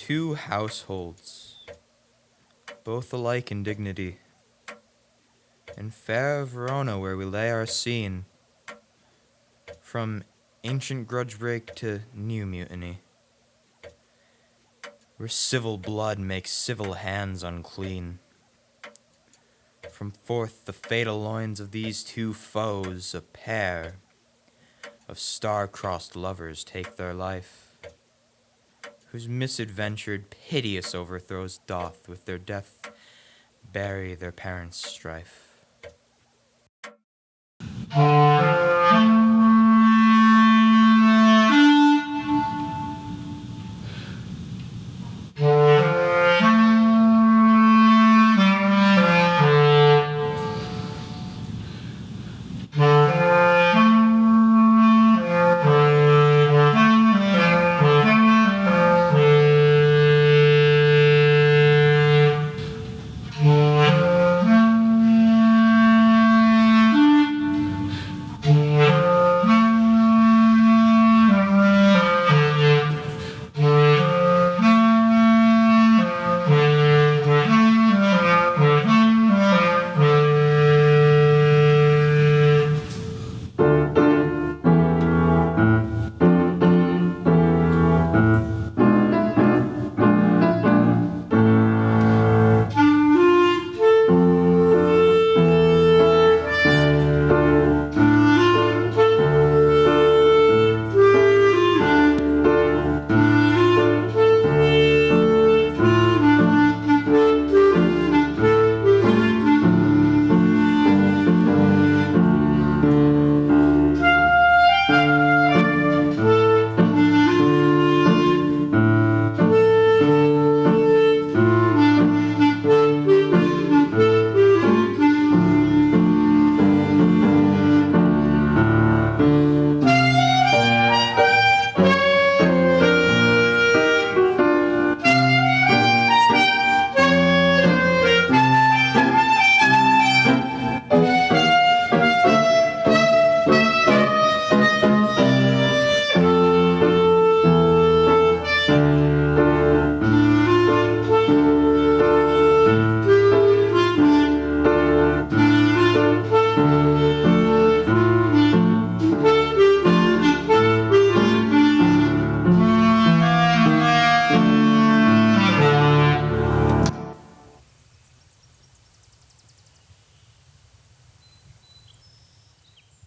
two households, both alike in dignity, in fair Verona where we lay our scene, from ancient grudge break to new mutiny, where civil blood makes civil hands unclean. From forth the fatal loins of these two foes, a pair of star-crossed lovers take their life, whose misadventured, piteous overthrows doth with their death bury their parents' strife.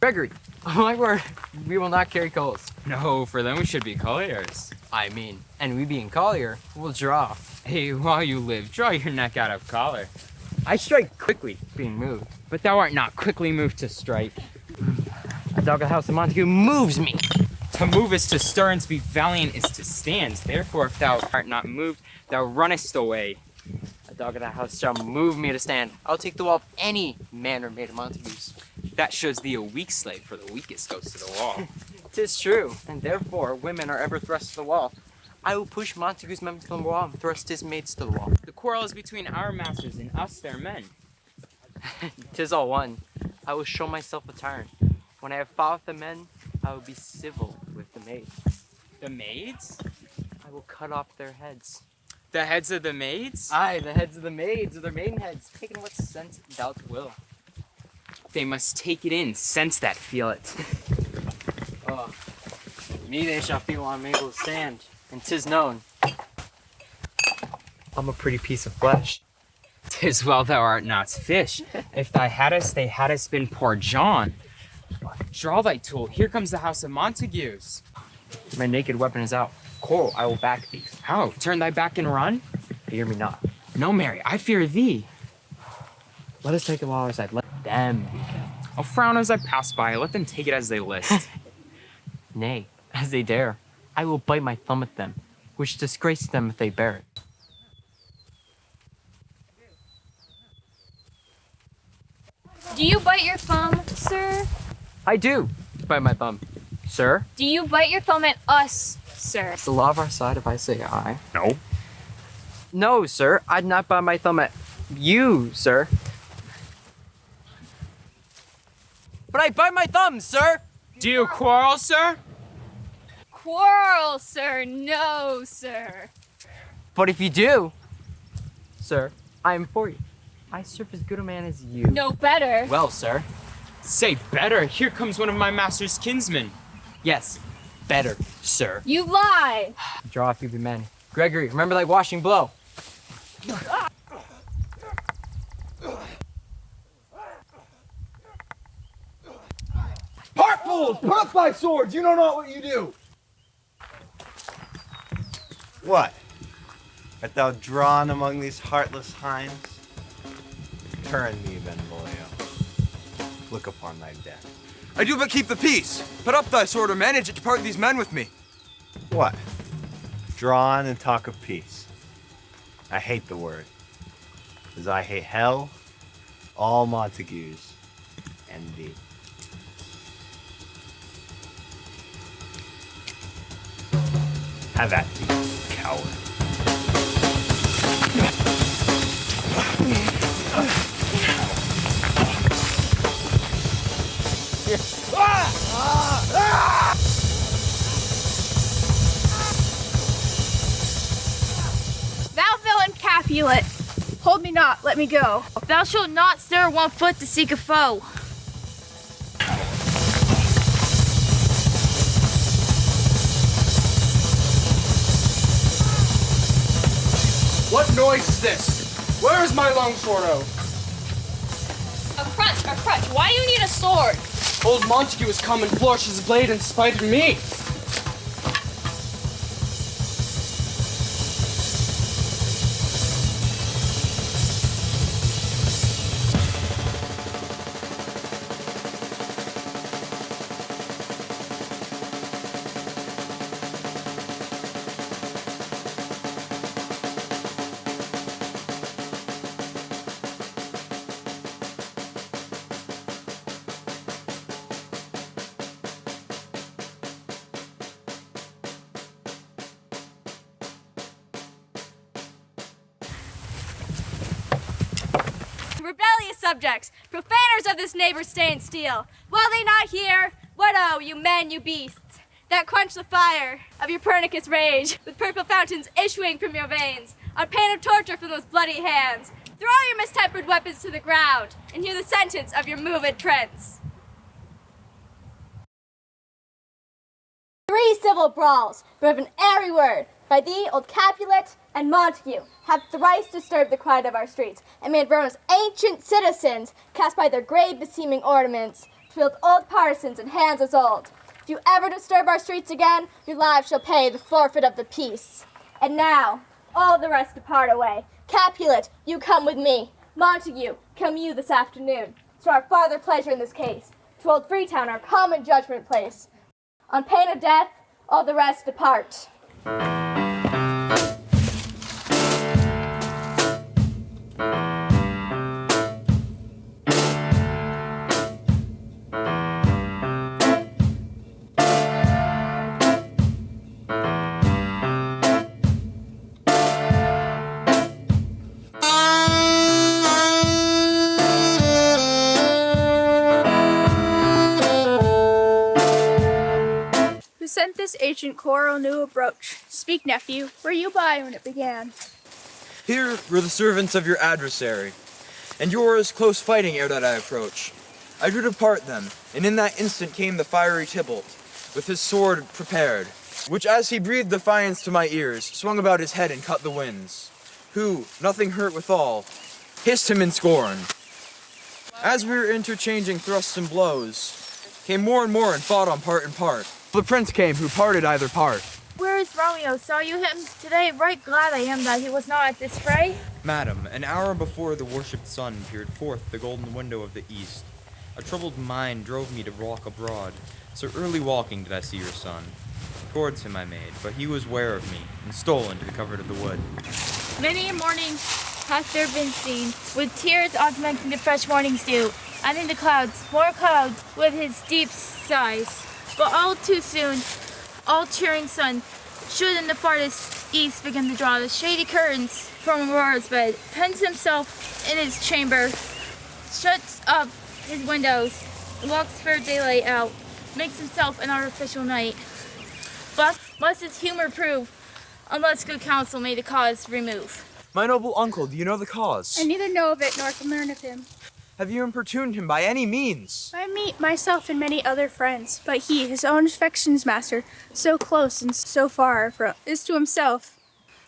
Gregory, oh my word, we will not carry coals. No, for them we should be colliers. I mean, and we being collier, will draw. Hey, while you live, draw your neck out of collar. I strike quickly, being moved. But thou art not quickly moved to strike. A dog of the house of Montague moves me. To move is to stir, and to be valiant is to stand. Therefore, if thou art not moved, thou runnest away. A dog of the house shall move me to stand. I'll take the wall of any manor made of Montagues. That shows thee a weak slave, for the weakest goes to the wall. 'Tis true, and therefore women are ever thrust to the wall. I will push Montague's men to the wall and thrust his maids to the wall. The quarrel is between our masters and us, their men. 'Tis all one. I will show myself a tyrant. When I have fought with the men, I will be civil with the maids. The maids? I will cut off their heads. The heads of the maids? Aye, the heads of the maids, or their maiden heads, taken what sense thou will. They must take it in, sense that, feel it. Oh, me they shall feel on Mabel's stand, and 'tis known. I'm a pretty piece of flesh. 'Tis well thou art not fish. If thou hadst, they hadst been poor John. Draw thy tool, here comes the house of Montagues. My naked weapon is out. Coral, I will back thee. How? Turn thy back and run? Fear me not. No, Mary, I fear thee. Let us take the law aside. Let them be kept. I'll frown as I pass by. Let them take it as they list. Nay, as they dare. I will bite my thumb at them, which disgrace them if they bear it. Do you bite your thumb, sir? I do bite my thumb. Sir? Do you bite your thumb at us, sir? It's the law of our side if I say aye. No. No, sir. I'd not bite my thumb at you, sir. But I bite my thumb, sir! Do you quarrel, sir? Quarrel, sir. No, sir. But if you do, sir, I am for you. I serve as good a man as you. No better. Well, sir. Say better. Here comes one of my master's kinsmen. Yes, better, sir. You lie. Draw if you be men. Gregory, remember that washing blow. Heart fools, put up thy swords, you know not what you do. What? Art thou drawn among these heartless hinds? Turn thee, Benvolio. Look upon thy death. I do but keep the peace. Put up thy sword or manage it to part these men with me. What? Drawn and talk of peace. I hate the word. As I hate hell, all Montagues, and thee. Have at thee, coward. Thou villain Capulet, hold me not, let me go. Thou shalt not stir 1 foot to seek a foe. What noise is this? Where is my longsword, O? A crutch, why do you need a sword? Old Montague has come and flourished his blade in spite of me. Rebellious subjects, profaners of this neighbor's stained steel, while they not hear, what oh, you men, you beasts, that quench the fire of your pernicous rage, with purple fountains issuing from your veins, on pain of torture from those bloody hands, throw your mistempered weapons to the ground, and hear the sentence of your moved prince. 3 civil brawls, but of an airy word, by thee, old Capulet, and Montague, have thrice disturbed the quiet of our streets, and made Rome's ancient citizens cast by their grave beseeming ornaments, to wield old partisans and hands as old. If you ever disturb our streets again, your lives shall pay the forfeit of the peace. And now, all the rest depart away. Capulet, you come with me. Montague, come you this afternoon, to our farther pleasure in this case, to old Freetown, our common judgment place. On pain of death, all the rest depart. Sent this ancient coral new brooch. Speak, nephew, were you by when it began? Here were the servants of your adversary, and yours close fighting ere that I approach. I drew to part them, and in that instant came the fiery Tybalt, with his sword prepared, which as he breathed defiance to my ears, swung about his head and cut the winds, who, nothing hurt withal, hissed him in scorn. As we were interchanging thrusts and blows, came more and more and fought on part and part. The prince came, who parted either part. Where is Romeo? Saw you him today? Right glad I am that he was not at this fray. Madam, an hour before the worshipped sun peered forth the golden window of the east, a troubled mind drove me to walk abroad. So early walking did I see your son. Towards him I made, but he was ware of me, and stole into the covert of the wood. Many a morning hath there been seen, with tears augmenting the fresh morning's dew, and in the clouds, more clouds, with his deep sighs. But all too soon, all cheering sun should in the farthest east begin to draw the shady curtains from Aurora's bed, pens himself in his chamber, shuts up his windows, walks fair daylight out, makes himself an artificial night. But must his humor prove unless good counsel may the cause remove. My noble uncle, do you know the cause? I neither know of it nor can learn of him. Have you importuned him by any means? I meet myself and many other friends, but he, his own affections master, so close and so far from, is to himself.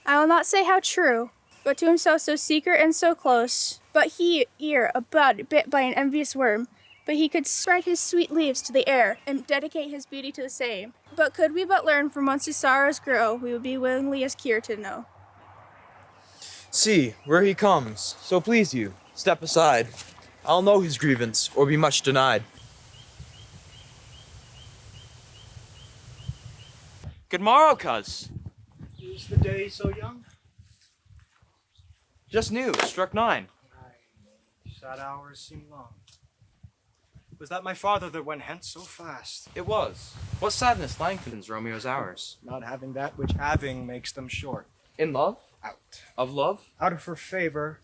I will not say how true, but to himself so secret and so close. But he, ere a bud bit by an envious worm, but he could spread his sweet leaves to the air and dedicate his beauty to the same. But could we but learn from whence his sorrows grow, we would be willingly as cure to know. See, where he comes. So please you, step aside. I'll know his grievance, or be much denied. Good morrow, cuz. Is the day so young? Just new, struck 9. Sad hours seem long. Was that my father that went hence so fast? It was. What sadness lengthens Romeo's hours? Not having that which having makes them short. In love? Out. Of love? Out of her favor,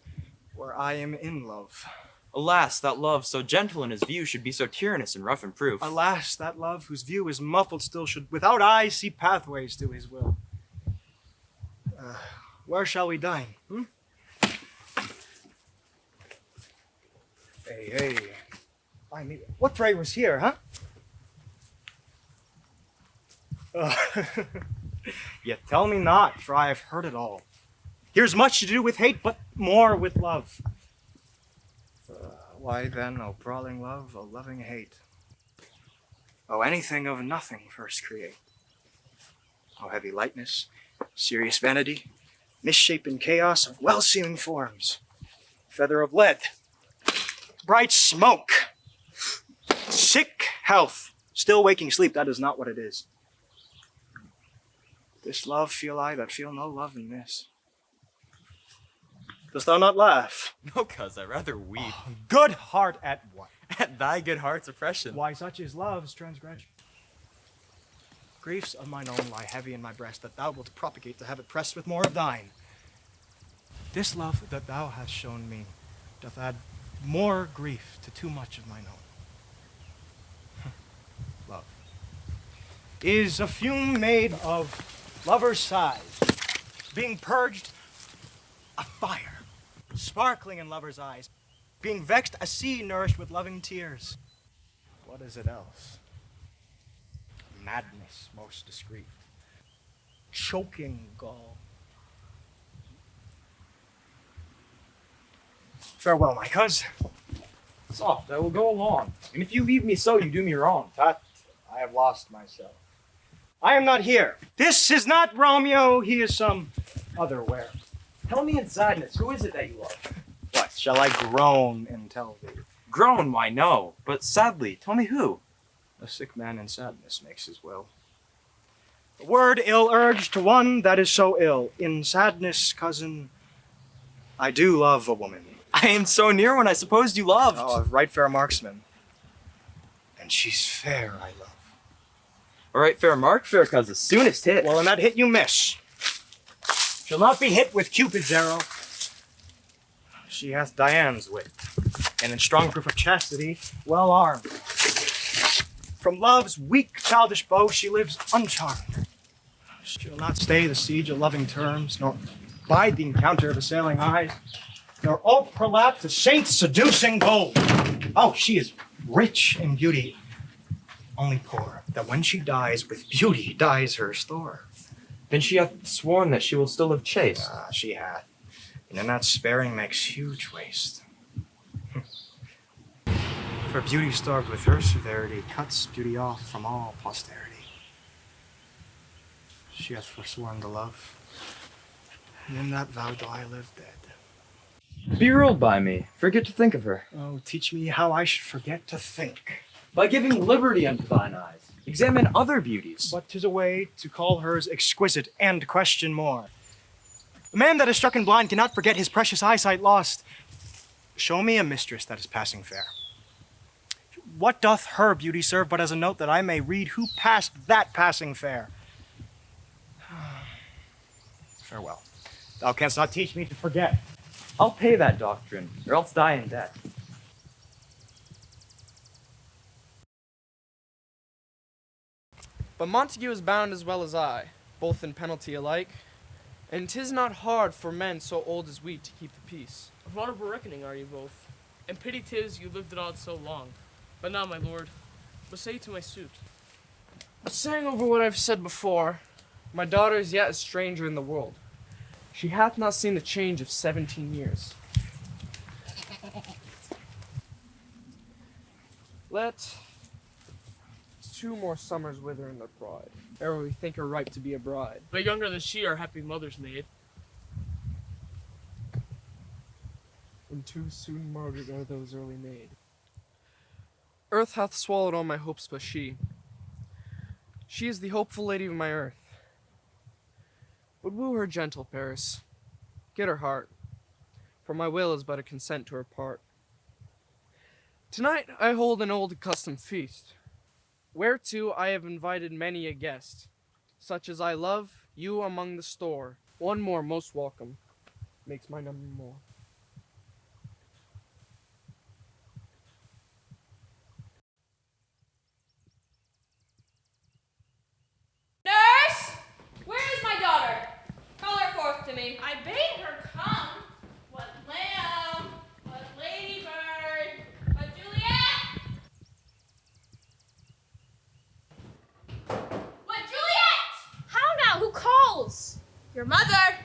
where I am in love. Alas, that love, so gentle in his view, should be so tyrannous and rough in proof. Alas, that love whose view is muffled still should without eyes see pathways to his will. Where shall we dine? Hey. I mean, what pray was here, huh? Yet tell me not, for I have heard it all. Here's much to do with hate, but more with love. Why then, O brawling love, O loving hate? O anything of nothing first create. O heavy lightness, serious vanity, misshapen chaos of well-seeming forms, feather of lead, bright smoke, sick health, still waking sleep, that is not what it is. This love feel I that feel no love in this. Dost thou not laugh? No, cuz, I rather weep. Good heart at what? At thy good heart's oppression. Why, such is love's transgression. Griefs of mine own lie heavy in my breast, that thou wilt propagate to have it pressed with more of thine. This love that thou hast shown me doth add more grief to too much of mine own. Love is a fume made of lover's sighs, being purged a fire, sparkling in lover's eyes, being vexed a sea nourished with loving tears. What is it else? Madness most discreet, choking gall. Farewell, my cuz. Soft, I will go along. And if you leave me so, you do me wrong. Tut, I have lost myself. I am not here. This is not Romeo, he is some other where. Tell me in sadness, who is it that you love? What, shall I groan and tell thee? Groan, why no. But sadly, tell me who. A sick man in sadness makes his will. A word ill urged to one that is so ill. In sadness, cousin, I do love a woman. I am so near one I supposed you loved. Oh, a right fair marksman. And she's fair, I love. All right, fair mark, fair cuz, the soonest hit. Well, in that hit you miss. Shall not be hit with Cupid's arrow. She hath Diane's wit, and in strong proof of chastity, well armed. From love's weak, childish bow she lives uncharmed. She'll not stay the siege of loving terms, nor bide the encounter of assailing eyes, nor ope her lap to saints seducing gold. Oh, she is rich in beauty, only poor, that when she dies, with beauty dies her store. Then she hath sworn that she will still live chaste. Ah, she hath. And in that sparing makes huge waste. For beauty starved with her severity cuts beauty off from all posterity. She hath forsworn to love, and in that vow do I live dead. Be ruled by me. Forget to think of her. Oh, teach me how I should forget to think. By giving liberty unto thine eyes. Examine other beauties. But 'tis a way to call hers exquisite and question more. The man that is struck and blind cannot forget his precious eyesight lost. Show me a mistress that is passing fair. What doth her beauty serve but as a note that I may read who passed that passing fair? Farewell. Thou canst not teach me to forget. I'll pay that doctrine, or else die in debt. But Montague is bound as well as I, both in penalty alike, And 'tis not hard for men so old as we to keep the peace. Of honorable reckoning are you both, and pity 'tis you lived it on so long. But now, my lord, what say you to my suit? Saying over what I've said before, my daughter is yet a stranger in the world. She hath not seen the change of 17 years. Let 2 more summers wither in their pride, ere we think her ripe to be a bride. But younger than she, our happy mother's maid. And too soon martyred are those early made. Earth hath swallowed all my hopes but she. She is the hopeful lady of my earth. But woo her gentle, Paris. Get her heart, for my will is but a consent to her part. Tonight I hold an old accustomed feast, whereto I have invited many a guest, such as I love, you among the store. One more most welcome, makes my number more. Nurse! Where is my daughter? Call her forth to me. I bade her come. What lamb? What ladybird? What Juliet? What Juliet? How now? Who calls? Your mother.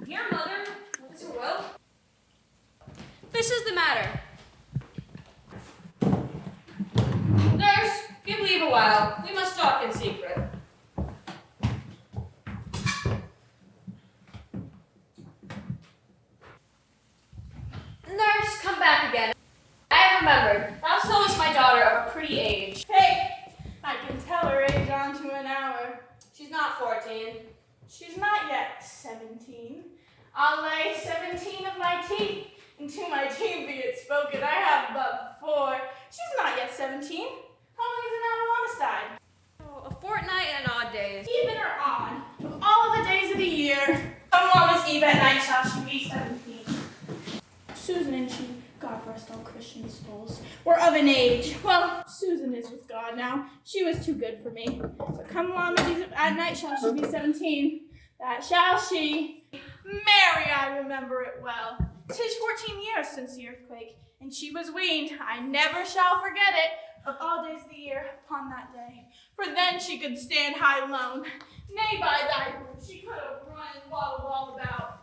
Dear mother, what is your will? This is the matter. Nurse, give leave a while. We must talk in secret. Nurse, come back again. I have remembered. Thou knowest my daughter of a pretty age. Hey, I can tell her age on to an hour. She's not 14. She's not yet 17. I'll lay 17 of my teeth, and to my teeth be it spoken, I have but 4. She's not yet 17. How long is it now to Amistad? Oh, a fortnight and odd days. Even or odd, of all of the days of the year, come long as eve at night shall she be 17. Susan and she, God rest all Christian souls, were of an age. Well, Susan is with God now. She was too good for me. But come long as eve at night shall she be 17. That shall she. Mary, I remember it well. 'Tis 14 years since the earthquake, and she was weaned. I never shall forget it, of all days of the year, upon that day. For then she could stand high alone. Nay, by thy word, she could have run and waddled all about.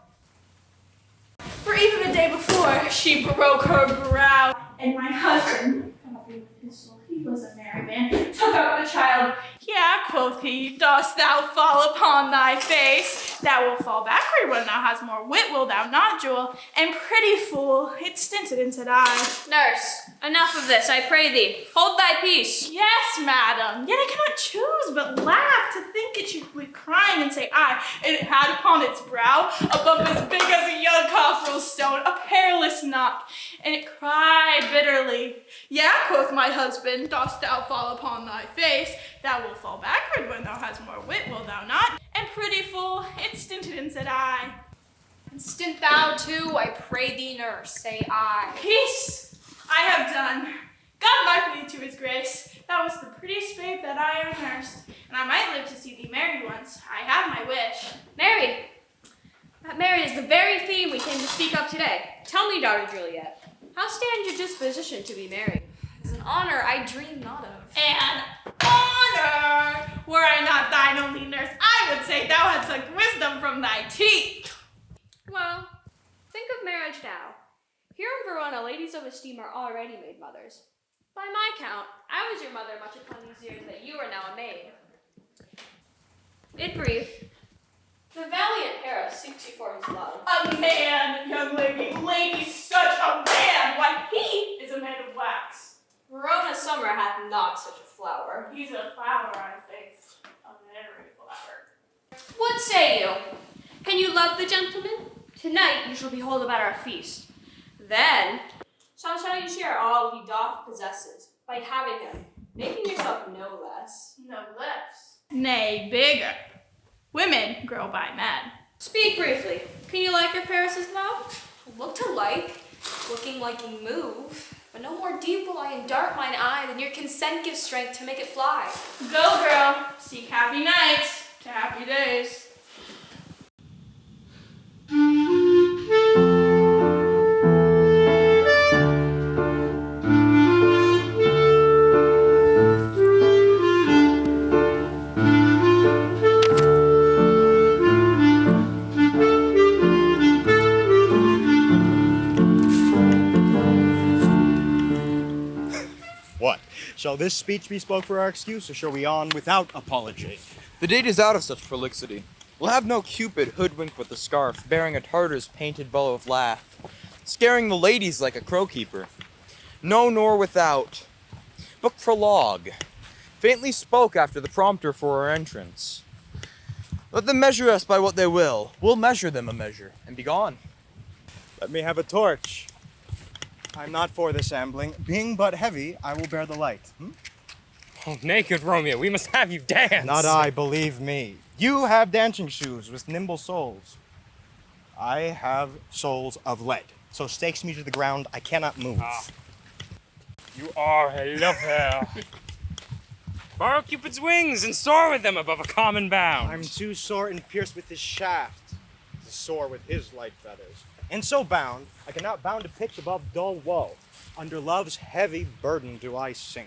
For even the day before, she broke her brow, and my husband, God be with his soul, he was a merry man, took up the child. Yeah, quoth he, dost thou fall upon thy face? Thou wilt fall backward when thou hast more wit, will thou not, Jewel? And pretty fool, it stinted in, said I. Nurse, enough of this, I pray thee. Hold thy peace. Yes, madam, yet I cannot choose but laugh to think it should be crying and say I. It had upon its brow a bump as big as a young cockerel's stone, a perilous knock, and it cried bitterly. Yeah, quoth my husband, dost thou fall upon thy face? Thou wilt fall backward when thou hast more wit, will thou not? And pretty fool, it stinted in, said I. And stint thou too, I pray thee, nurse, say I. Peace, I have done. God mark me to his grace. Thou wast the prettiest babe that I ever nursed, and I might live to see thee married once. I have my wish. Married? That married is the very theme we came to speak of today. Tell me, daughter Juliet, how stands your disposition to be married? It's an honor I dream not of. An honor! Were I not thine only nurse, I would say thou hadst sucked wisdom from thy teeth. Well, think of marriage now. Here in Verona, ladies of esteem are already made mothers. By my count, I was your mother much upon these years that you are now a maid. In brief, the valiant Paris seeks you for his love. A man, young lady, such a man! Why, he is a man of wax. Verona summer hath not such a flower. He's a flower, I think. A very flower. What say you? Can you love the gentleman? Tonight you shall behold about our feast. Then shall you share all he doth possesses, by having him, making yourself no less. No less. Nay, bigger. Women grow by men. Speak briefly. Can you like your Paris's love? Look to like, looking like you move. But no more deep will I endart mine eye than your consent gives strength to make it fly. Go, girl. Seek happy nights to happy days. What? Shall this speech be spoke for our excuse, or shall we on without apology? The date is out of such prolixity. We'll have no Cupid hoodwinked with a scarf, bearing a Tartar's painted bow of laugh, scaring the ladies like a crow-keeper. No, nor without. Book prologue. Faintly spoke after the prompter for our entrance. Let them measure us by what they will. We'll measure them a measure, and be gone. Let me have a torch. I'm not for this ambling. Being but heavy, I will bear the light. Oh, naked Romeo, we must have you dance. Not I, believe me. You have dancing shoes with nimble soles. I have soles of lead, so stakes me to the ground, I cannot move. You are a lover. Borrow Cupid's wings and soar with them above a common bound. I'm too sore and pierced with his shaft to soar with his light feathers. And so bound, I cannot bound a pitch above dull woe. Under love's heavy burden do I sink.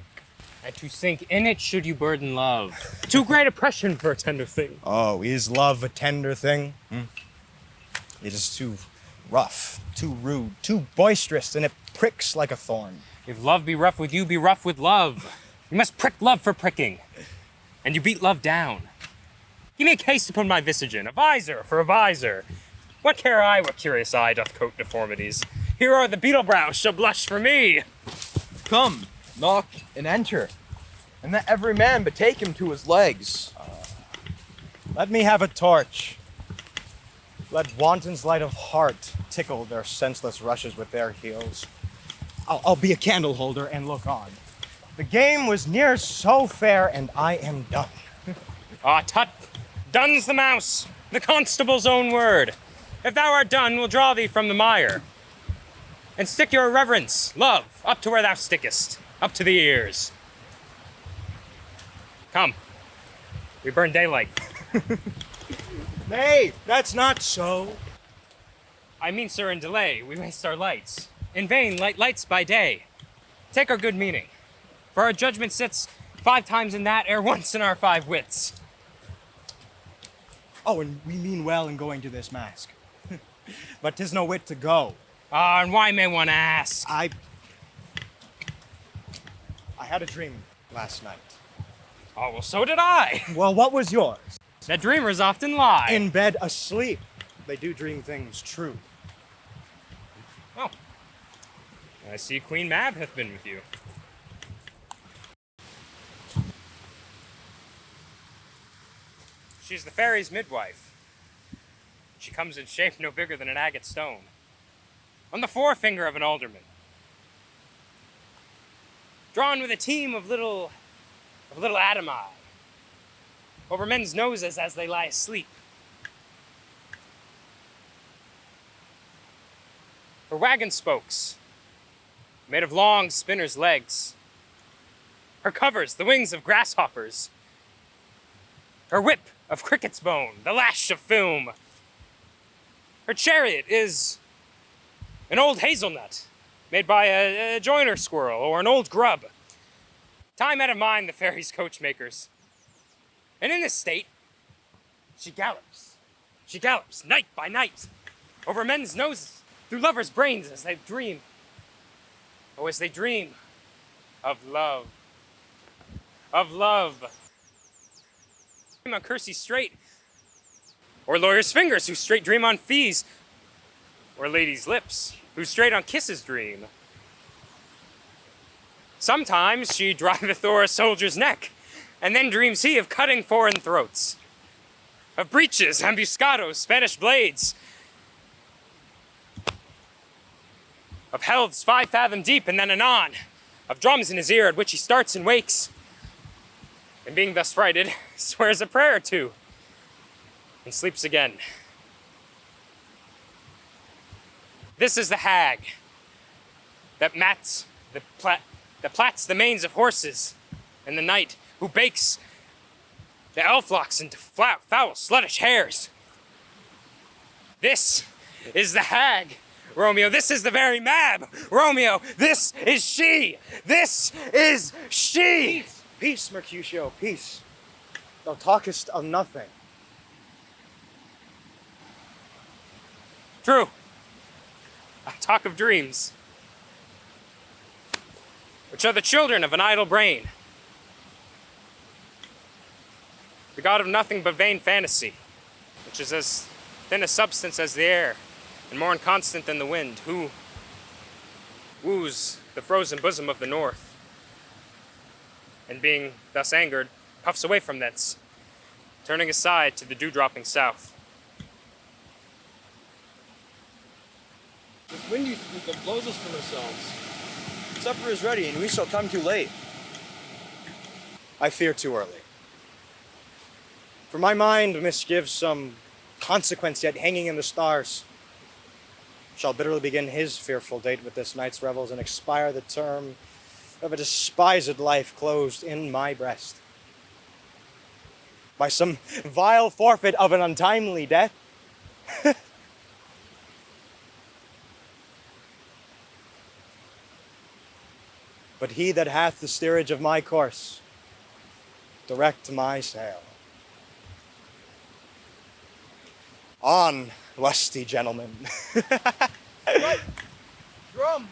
And to sink in it should you burden love. Too great oppression for a tender thing. Oh, is love a tender thing? It is too rough, too rude, too boisterous, and it pricks like a thorn. If love be rough with you, be rough with love. You must prick love for pricking. And you beat love down. Give me a case to put my visage in, a visor for a visor. What care I what curious eye doth coat deformities? Here are the beetle brows shall blush for me. Come, knock and enter, and let every man betake him to his legs. Let me have a torch. Let wantons light of heart tickle their senseless rushes with their heels. I'll be a candle holder and look on. The game was near so fair, and I am done. Tut, done's the mouse, the constable's own word. If thou art done, we'll draw thee from the mire. And stick your reverence, love, up to where thou stickest, up to the ears. Come, we burn daylight. Nay, that's not so. I mean, sir, in delay, we waste our lights. In vain, light lights by day. Take our good meaning, for our judgment sits 5 times in that, ere once in our 5 wits. Oh, and we mean well in going to this mask. But 'tis no wit to go. And why may one ask? I had a dream last night. Oh, well, so did I. Well, what was yours? That dreamers often lie. In bed asleep. They do dream things true. Oh, I see Queen Mab hath been with you. She's the fairy's midwife. She comes in shape no bigger than an agate stone, on the forefinger of an alderman, drawn with a team of little atomi over men's noses as they lie asleep. Her wagon spokes, made of long spinner's legs. Her covers, the wings of grasshoppers. Her whip of cricket's bone, the lash of film. Her chariot is an old hazelnut made by a joiner squirrel or an old grub. Time out of mind the fairy's coachmakers. And in this state, she gallops night by night over men's noses, through lovers' brains as they dream. Oh, as they dream of love. Of love. On Kersey straight, or lawyers' fingers who straight dream on fees, or ladies' lips who straight on kisses dream. Sometimes she driveth o'er a soldier's neck, and then dreams he of cutting foreign throats, of breeches, ambuscados, Spanish blades, of helves 5 fathom deep, and then anon, of drums in his ear at which he starts and wakes, and being thus frighted, swears a prayer or two, and sleeps again. This is the hag that mats that plats the manes of horses, and the knight who bakes the elf locks into foul, sluttish hairs. This is the hag, Romeo. This is the very mab, Romeo. This is she. This is she. Peace, peace, Mercutio, peace. Thou talkest of nothing. True. I talk of dreams, which are the children of an idle brain, the god of nothing but vain fantasy, which is as thin a substance as the air, and more inconstant than the wind, who woos the frozen bosom of the north, and being thus angered, puffs away from thence, turning aside to the dew-dropping south. This wind you speak of blows us from ourselves. Supper is ready, and we shall come too late. I fear too early. For my mind misgives some consequence yet hanging in the stars. Shall bitterly begin his fearful date with this night's revels and expire the term of a despised life closed in my breast. By some vile forfeit of an untimely death. But he that hath the steerage of my course, direct my sail. On, lusty gentlemen. Right. Drum.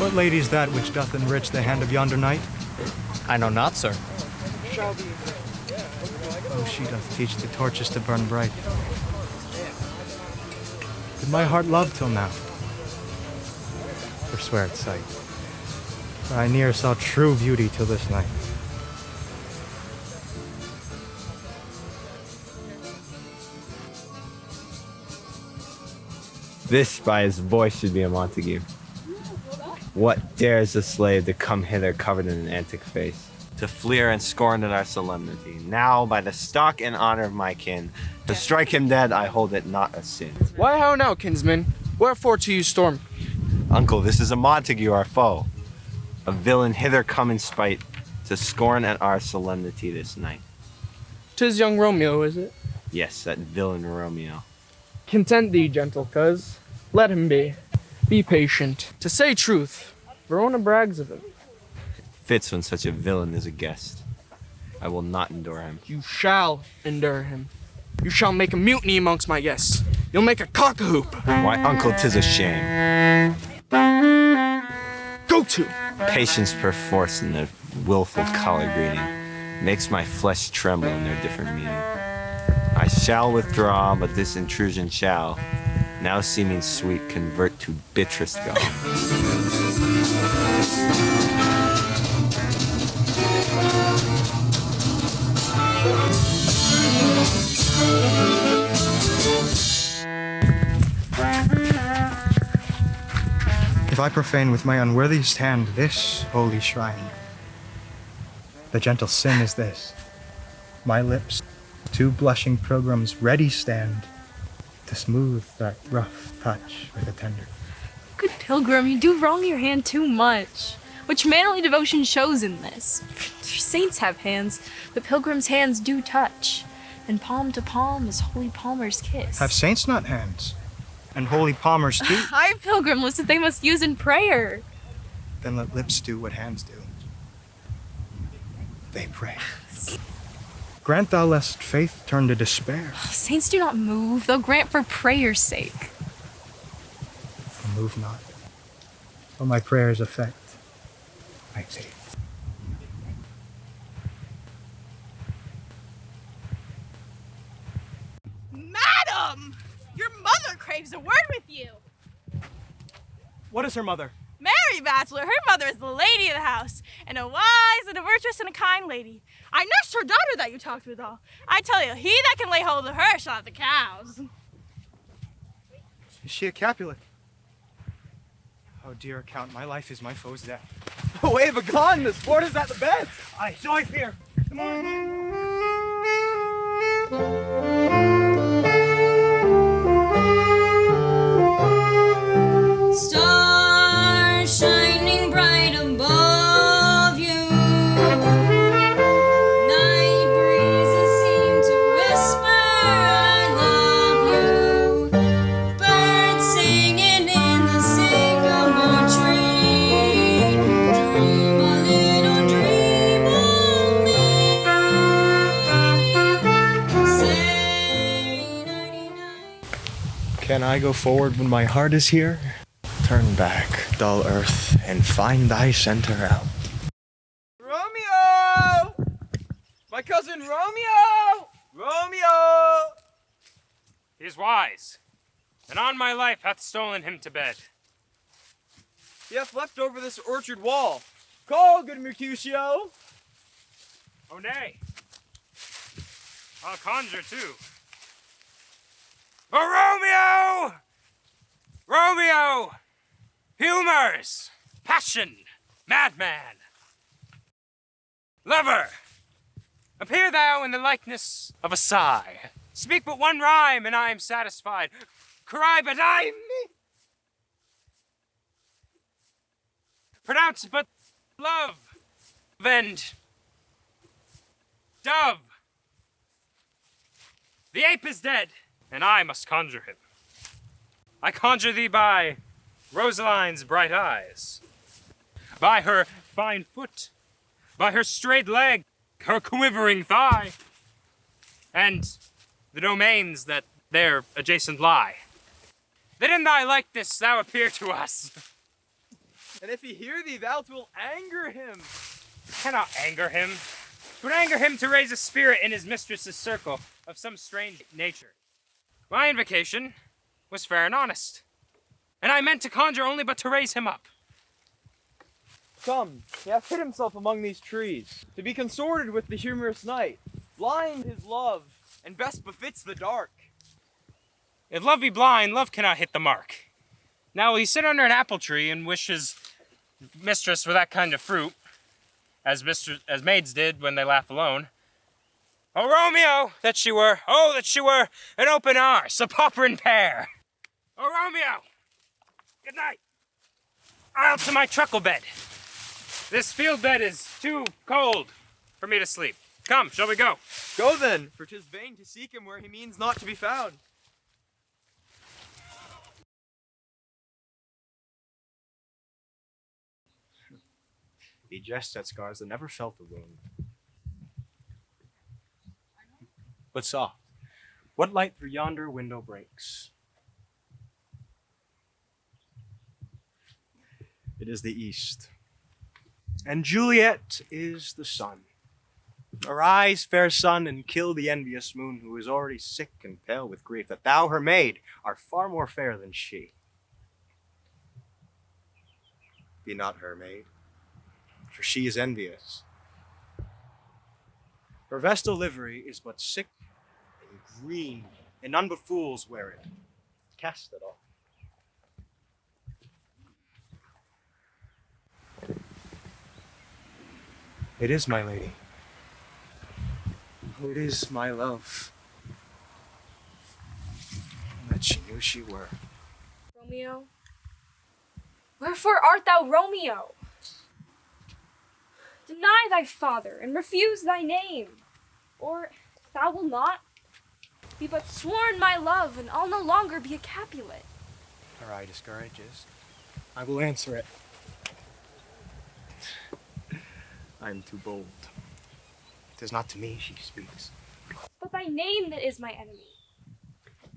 What lady is that which doth enrich the hand of yonder knight? I know not, sir. Oh, she doth teach the torches to burn bright. Did my heart love till now? Forswear its sight. For I ne'er saw true beauty till this night. This by his voice should be a Montague. What dares the slave to come hither covered in an antic face, to fleer and scorn at our solemnity? Now, by the stock and honor of my kin, to strike him dead, I hold it not a sin. Why, how now, kinsman? Wherefore to you storm? Uncle, this is a Montague, our foe, a villain hither come in spite, to scorn at our solemnity this night. 'Tis young Romeo, is it? Yes, that villain Romeo. Content thee, gentle cuz. Let him be. Be patient. To say truth, Verona brags of him. It fits when such a villain is a guest. I will not endure him. You shall endure him. You shall make a mutiny amongst my guests. You'll make a cock-a-hoop. Why, uncle, 'tis a shame. Go to! Patience perforce in their willful collar greeting makes my flesh tremble in their different meaning. I shall withdraw, but this intrusion shall, now seeming sweet, convert to bitterest gall. If I profane with my unworthiest hand this holy shrine, The gentle sin is this: my lips, two blushing pilgrims, ready stand to smooth that rough touch with a tender. Good pilgrim, you do wrong your hand too much. Which manly devotion shows in this? Saints have hands, but pilgrims' hands do touch. And palm to palm is holy palmer's kiss. Have saints not hands? And holy palmers too? I pilgrim lists that they must use in prayer. Then let lips do what hands do. They pray. Grant thou lest faith turn to despair. Saints do not move, they'll grant for prayer's sake. I move not. For my prayer's effect, I take. Madam! Your mother craves a word with you. What is her mother? Mary Bachelor, her mother is the lady of the house, and a wise and a virtuous and a kind lady. I nursed her daughter that you talked with all. I tell you, he that can lay hold of her shall have the cows. Is she a Capulet? Oh, dear Count, my life is my foe's death. Away, begone! The sport is at the best! Aye, so I fear. Come on! Stars shining bright above you. Night breezes seem to whisper, I love you. Birds singing in the sycamore tree. Dream a little dream of me. Say nighty-night. Can I go forward when my heart is here? Turn back, dull earth, and find thy center out. Romeo! My cousin Romeo! Romeo! He is wise, and on my life hath stolen him to bed. He hath leapt over this orchard wall. Call, good Mercutio! Oh nay, I'll conjure too. Oh, Romeo! Romeo! Humors! Passion! Madman! Lover! Appear thou in the likeness of a sigh. Speak but one rhyme, and I am satisfied. Cry but I me. Pronounce but love. And dove. The ape is dead, and I must conjure him. I conjure thee by Rosaline's bright eyes, by her fine foot, by her straight leg, her quivering thigh, and the domains that there adjacent lie. That in thy likeness thou appear to us. And if he hear thee, thou wilt anger him. Cannot anger him. 'Twould anger him to raise a spirit in his mistress's circle of some strange nature. My invocation was fair and honest, and I meant to conjure only but to raise him up. Come, he hath hid himself among these trees, to be consorted with the humorous night. Blind his love, and best befits the dark. If love be blind, love cannot hit the mark. Now will he sit under an apple tree and wish his mistress for that kind of fruit, as maids did when they laugh alone? Oh, Romeo, that she were, oh, that she were an open arse, a popperin pear. Oh, Romeo, good night. I'll to my truckle bed. This field bed is too cold for me to sleep. Come, shall we go? Go then, for 'tis vain to seek him where he means not to be found. He jests at scars that never felt a wound. But soft, what light through yonder window breaks? It is the east, and Juliet is the sun. Arise, fair sun, and kill the envious moon, who is already sick and pale with grief, that thou, her maid, art far more fair than she. Be not her maid, for she is envious. Her vestal livery is but sick and green, and none but fools wear it. Cast it off. It is my lady. Oh, it is my love. That she knew she were. Romeo? Wherefore art thou Romeo? Deny thy father, and refuse thy name. Or, if thou wilt not, be but sworn my love, and I'll no longer be a Capulet. Her eye discourages. I will answer it. I am too bold. 'Tis not to me she speaks. But thy name that is my enemy.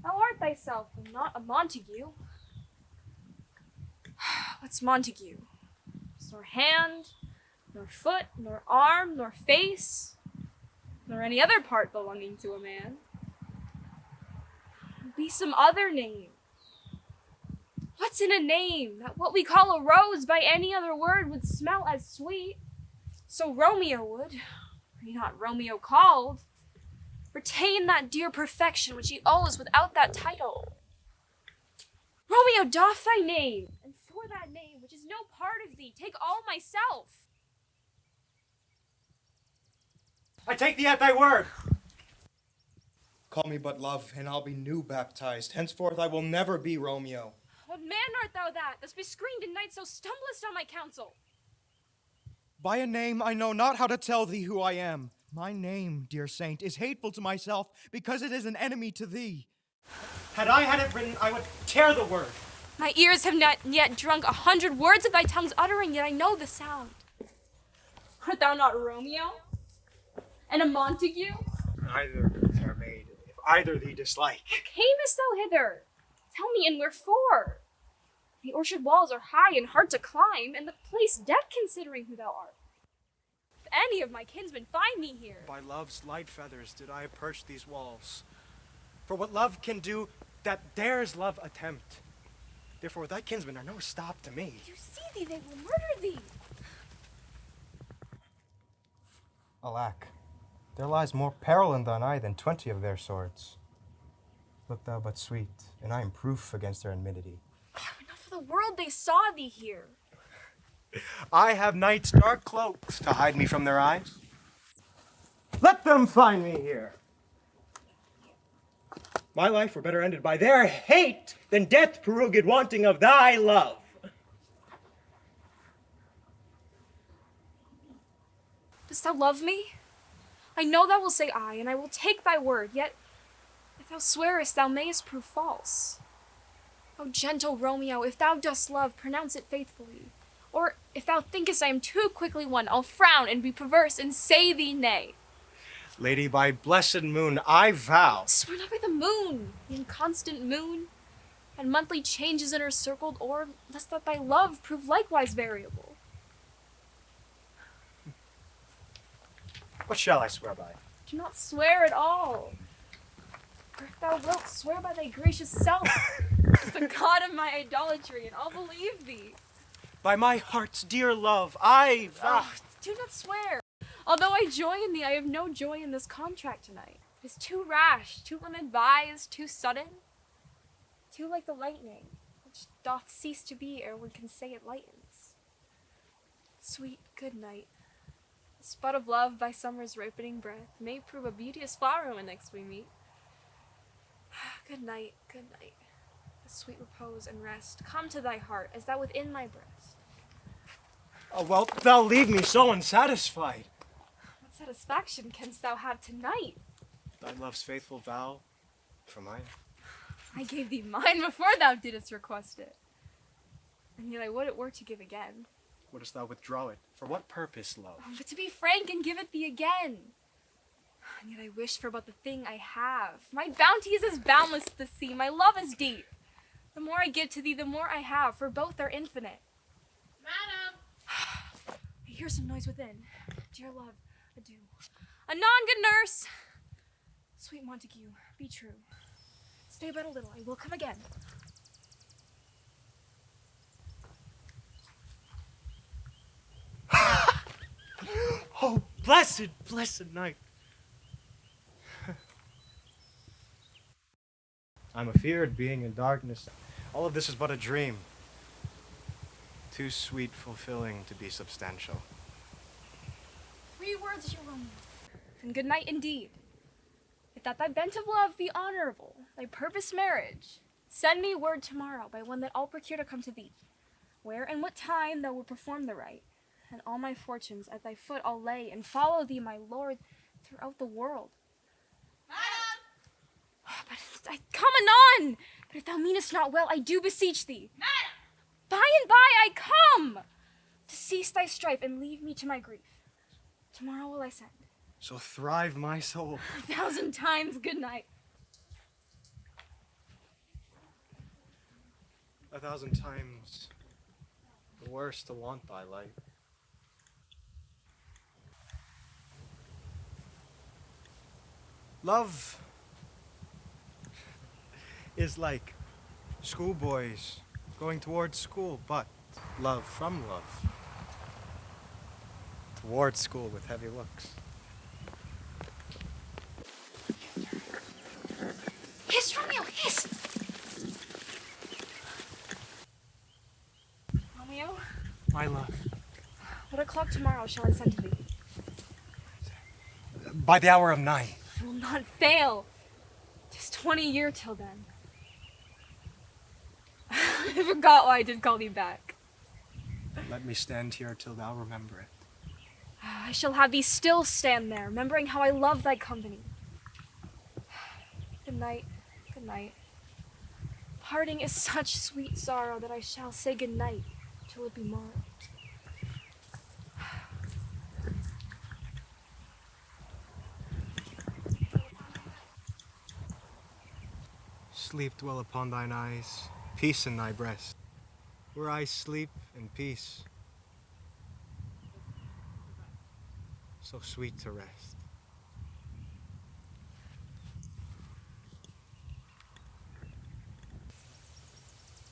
Thou art thyself, and not a Montague. What's Montague? It's nor hand, nor foot, nor arm, nor face, nor any other part belonging to a man. Be some other name. What's in a name that what we call a rose by any other word would smell as sweet? So Romeo would, were he not Romeo called, retain that dear perfection which he owes without that title. Romeo, doff thy name, and for that name, which is no part of thee, take all myself. I take thee at thy word. Call me but love, and I'll be new baptized. Henceforth I will never be Romeo. What man art thou that, thus bescreened in night so stumblest on my counsel? By a name I know not how to tell thee who I am. My name, dear saint, is hateful to myself because it is an enemy to thee. Had I had it written, I would tear the word. My ears have not yet drunk 100 words of thy tongue's uttering, yet I know the sound. Art thou not Romeo? And a Montague? Neither of us are made, if either thee dislike. Camest thou hither? Tell me, and wherefore? The orchard walls are high and hard to climb, and the place deck considering who thou art. If any of my kinsmen find me here, By love's light feathers did I approach these walls. For what love can do, that dares love attempt. Therefore thy kinsmen are no stop to me. you see thee, they will murder thee. Alack, there lies more peril in thine eye than 20 of their swords. Look thou but sweet, and I am proof against their enmity. Enough of the world, they saw thee here. I have night's dark cloaks to hide me from their eyes. Let them find me here. My life were better ended by their hate than death peruged wanting of thy love. Dost thou love me? I know thou wilt say aye, and I will take thy word, yet if thou swearest, thou mayest prove false. O gentle Romeo, if thou dost love, pronounce it faithfully. Or if thou thinkest I am too quickly won, I'll frown and be perverse and say thee nay. Lady, by blessed moon, I vow. Swear not by the moon, the inconstant moon, and monthly changes in her circled orb, lest that thy love prove likewise variable. What shall I swear by? Do not swear at all. Or if thou wilt, swear by thy gracious self, as the god of my idolatry, and I'll believe thee. By my heart's dear love, I vow. Oh, do not swear. Although I joy in thee, I have no joy in this contract tonight. It is too rash, too unadvised, too sudden, too like the lightning, which doth cease to be ere one can say it lightens. Sweet good night. The spud of love by summer's ripening breath may prove a beauteous flower when next we meet. Good night, good night. A sweet repose and rest come to thy heart as thou within my breast. Oh, wilt thou leave me so unsatisfied? What satisfaction canst thou have tonight? Thy love's faithful vow for mine. I gave thee mine before thou didst request it. And yet I would it were to give again. Wouldst thou withdraw it? For what purpose, love? But to be frank and give it thee again. And yet I wish for but the thing I have. My bounty is as boundless as the sea, my love is deep. The more I give to thee, the more I have, for both are infinite. Madam! I hear some noise within. Dear love, adieu. Anon, good nurse! Sweet Montague, be true. Stay but a little, I will come again. Oh, blessed, blessed night. I'm afeard being in darkness. All of this is but a dream. Too sweet fulfilling to be substantial. 3 words, your Romeo, and good night indeed. If that thy bent of love be honorable, thy purpose marriage, send me word tomorrow by one that I'll procure to come to thee, where and what time thou wilt perform the rite, and all my fortunes at thy foot I'll lay, and follow thee, my lord, throughout the world. Madam! But come anon! But if thou meanest not well, I do beseech thee. Madam! By and by I come! To cease thy strife and leave me to my grief. Tomorrow will I send. So thrive my soul. 1,000 times good night. 1,000 times the worse to want thy light. Love is like schoolboys going towards school, but love from love. Towards school with heavy looks. Hiss, Romeo, hiss! Romeo, My love. what o'clock tomorrow shall I send to thee? By the hour of 9. I will not fail. 'Tis 20 year till then. I forgot why I did call thee back. Let me stand here till thou remember it. I shall have thee still stand there, remembering how I love thy company. Good night, good night. Parting is such sweet sorrow that I shall say good night till it be morrow. Sleep dwell upon thine eyes, peace in thy breast. Where I sleep in peace, so sweet to rest.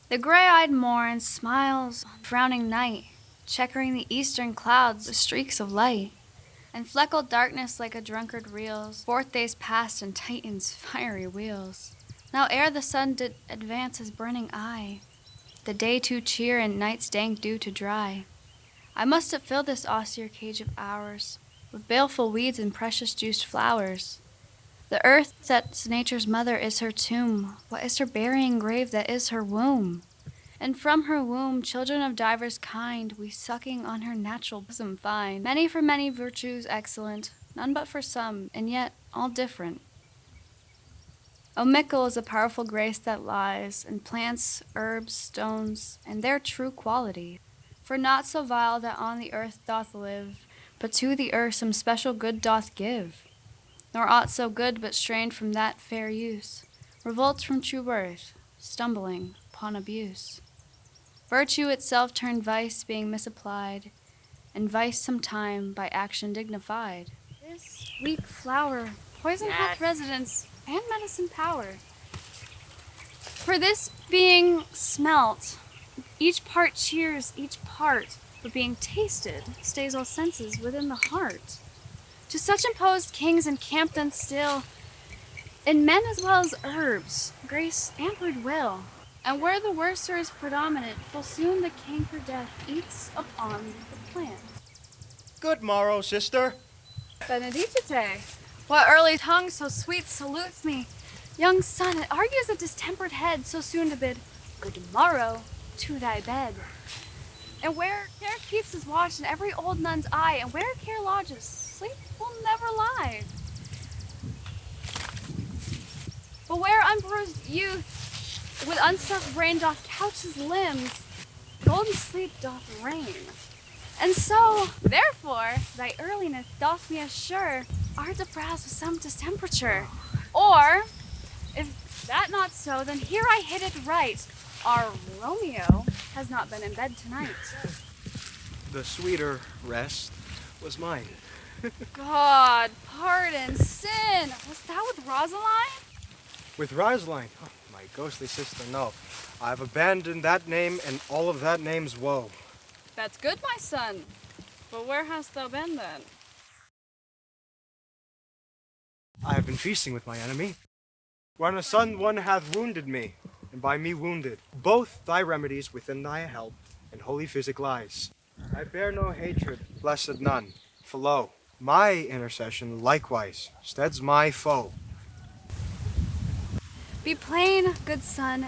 The gray-eyed morn smiles on frowning night, checkering the eastern clouds with streaks of light. And fleckled darkness like a drunkard reels forth days past in Titan's fiery wheels. Now ere the sun did advance his burning eye, the day to cheer and night's dank dew to dry, I must have filled this austere cage of ours with baleful weeds and precious juiced flowers. The earth that's nature's mother is her tomb. What is her burying grave that is her womb? And from her womb children of divers kind we sucking on her natural bosom find. Many for many virtues excellent, none but for some, and yet all different. O mickle is a powerful grace that lies in plants, herbs, stones, and their true quality. For naught so vile that on the earth doth live, but to the earth some special good doth give. Nor aught so good but strained from that fair use, revolts from true worth, stumbling upon abuse. Virtue itself turned vice being misapplied, and vice sometime by action dignified. This weak flower, poison hath residence and medicine power. For this being smelt, each part cheers each part, but being tasted, stays all senses within the heart. To such imposed kings encamped then still, in men as well as herbs, grace and goodwill. And where the worser is predominant, full soon the canker death eats upon the plant. Good morrow, sister. Benedicite, what early tongue so sweet salutes me? Young son, it argues a distempered head so soon to bid good morrow to thy bed. And where care keeps his watch in every old nun's eye, and where care lodges, sleep will never lie. But where unbruised youth with unstuffed brain doth couch his limbs, golden sleep doth reign. And so, therefore, thy earliness doth me assure art depressed with some distemperature. Or, if that not so, then here I hit it right. Our Romeo has not been in bed tonight. The sweeter rest was mine. God, pardon, sin. Was that with Rosaline? With Rosaline? Oh, my ghostly sister, no. I've abandoned that name and all of that name's woe. That's good, my son. But where hast thou been then? I have been feasting with my enemy. When a son one hath wounded me, and by me wounded, both thy remedies within thy help and holy physic lies. I bear no hatred, blessed none, for lo, My intercession likewise steads my foe. Be plain, good son,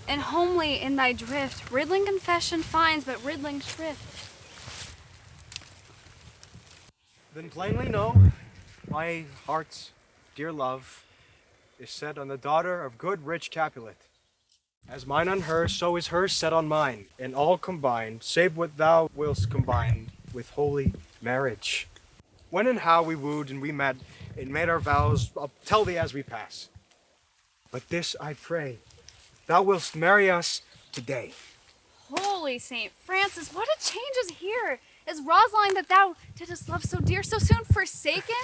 and homely in thy drift. Riddling confession finds but riddling shrift. Then plainly know, my heart's dear love is set on the daughter of good rich Capulet. As mine on her, so is hers set on mine, and all combined, save what thou willst combine with holy marriage. When and how we wooed and we met, and made our vows, I'll tell thee as we pass. But this I pray, thou willst marry us today. Holy Saint Francis, what a change is here! Is Rosaline that thou didst love so dear so soon forsaken?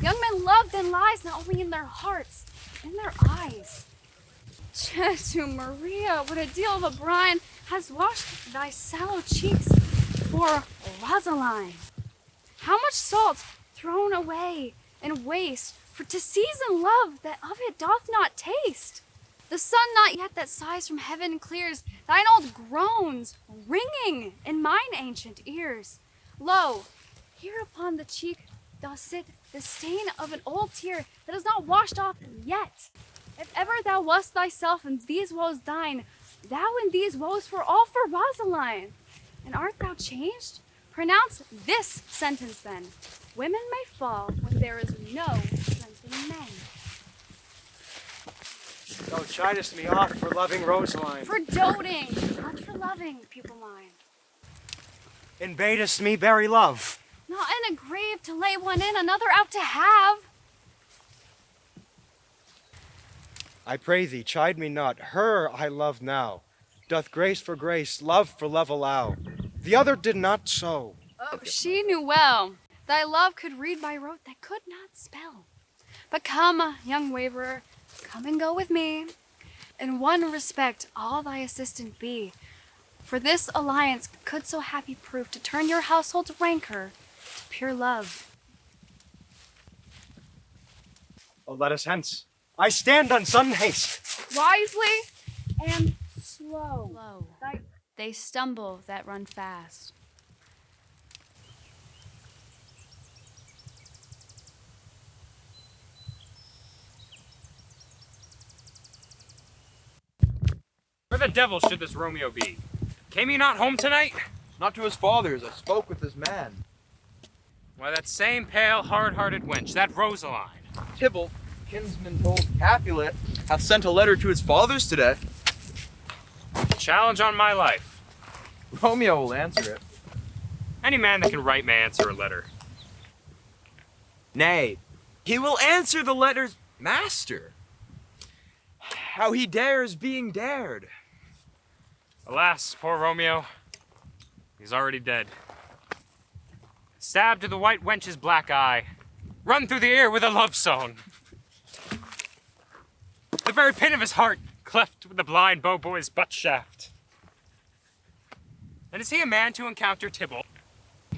Young men love then lies not only in their hearts, in their eyes. Jesu Maria, what a deal of a brine has washed thy sallow cheeks for Rosaline. How much salt thrown away and waste for to season love that of it doth not taste. The sun not yet that sighs from heaven clears thine old groans ringing in mine ancient ears. Lo, here upon the cheek doth sit the stain of an old tear that is not washed off yet. If ever thou wast thyself in these woes thine, thou in these woes were all for Rosaline. And art thou changed? Pronounce this sentence then. Women may fall when there is no strength in men. Thou chidest me oft for loving Rosaline, For doting, not for loving, pupil mine. and badest me bury love. Not in a grave to lay one in, another out to have. I pray thee, chide me not, her I love now. Doth grace for grace, love for love allow. The other did not so. Oh, she knew well thy love could read by rote that could not spell. But come, young waverer, come and go with me. In one respect, all thy assistant be. For this alliance could so happy prove to turn your household's rancor to pure love. Oh, let us hence. I stand on sudden haste. Wisely and slow. They stumble that run fast. Where the devil should this Romeo be? Came he not home tonight? Not to his father's. I spoke with his man. Why, that same pale, hard-hearted wench, that Rosaline. Tybalt, kinsman told Capulet, hath sent a letter to his father's today. Challenge on my life. Romeo will answer it. Any man that can write may answer a letter. Nay, he will answer the letter's master. How he dares being dared. Alas, poor Romeo. He's already dead. Stabbed to the white wench's black eye. Run through the ear with a love song. The very pin of his heart cleft with the blind bow boy's butt shaft. And is he a man to encounter Tybalt?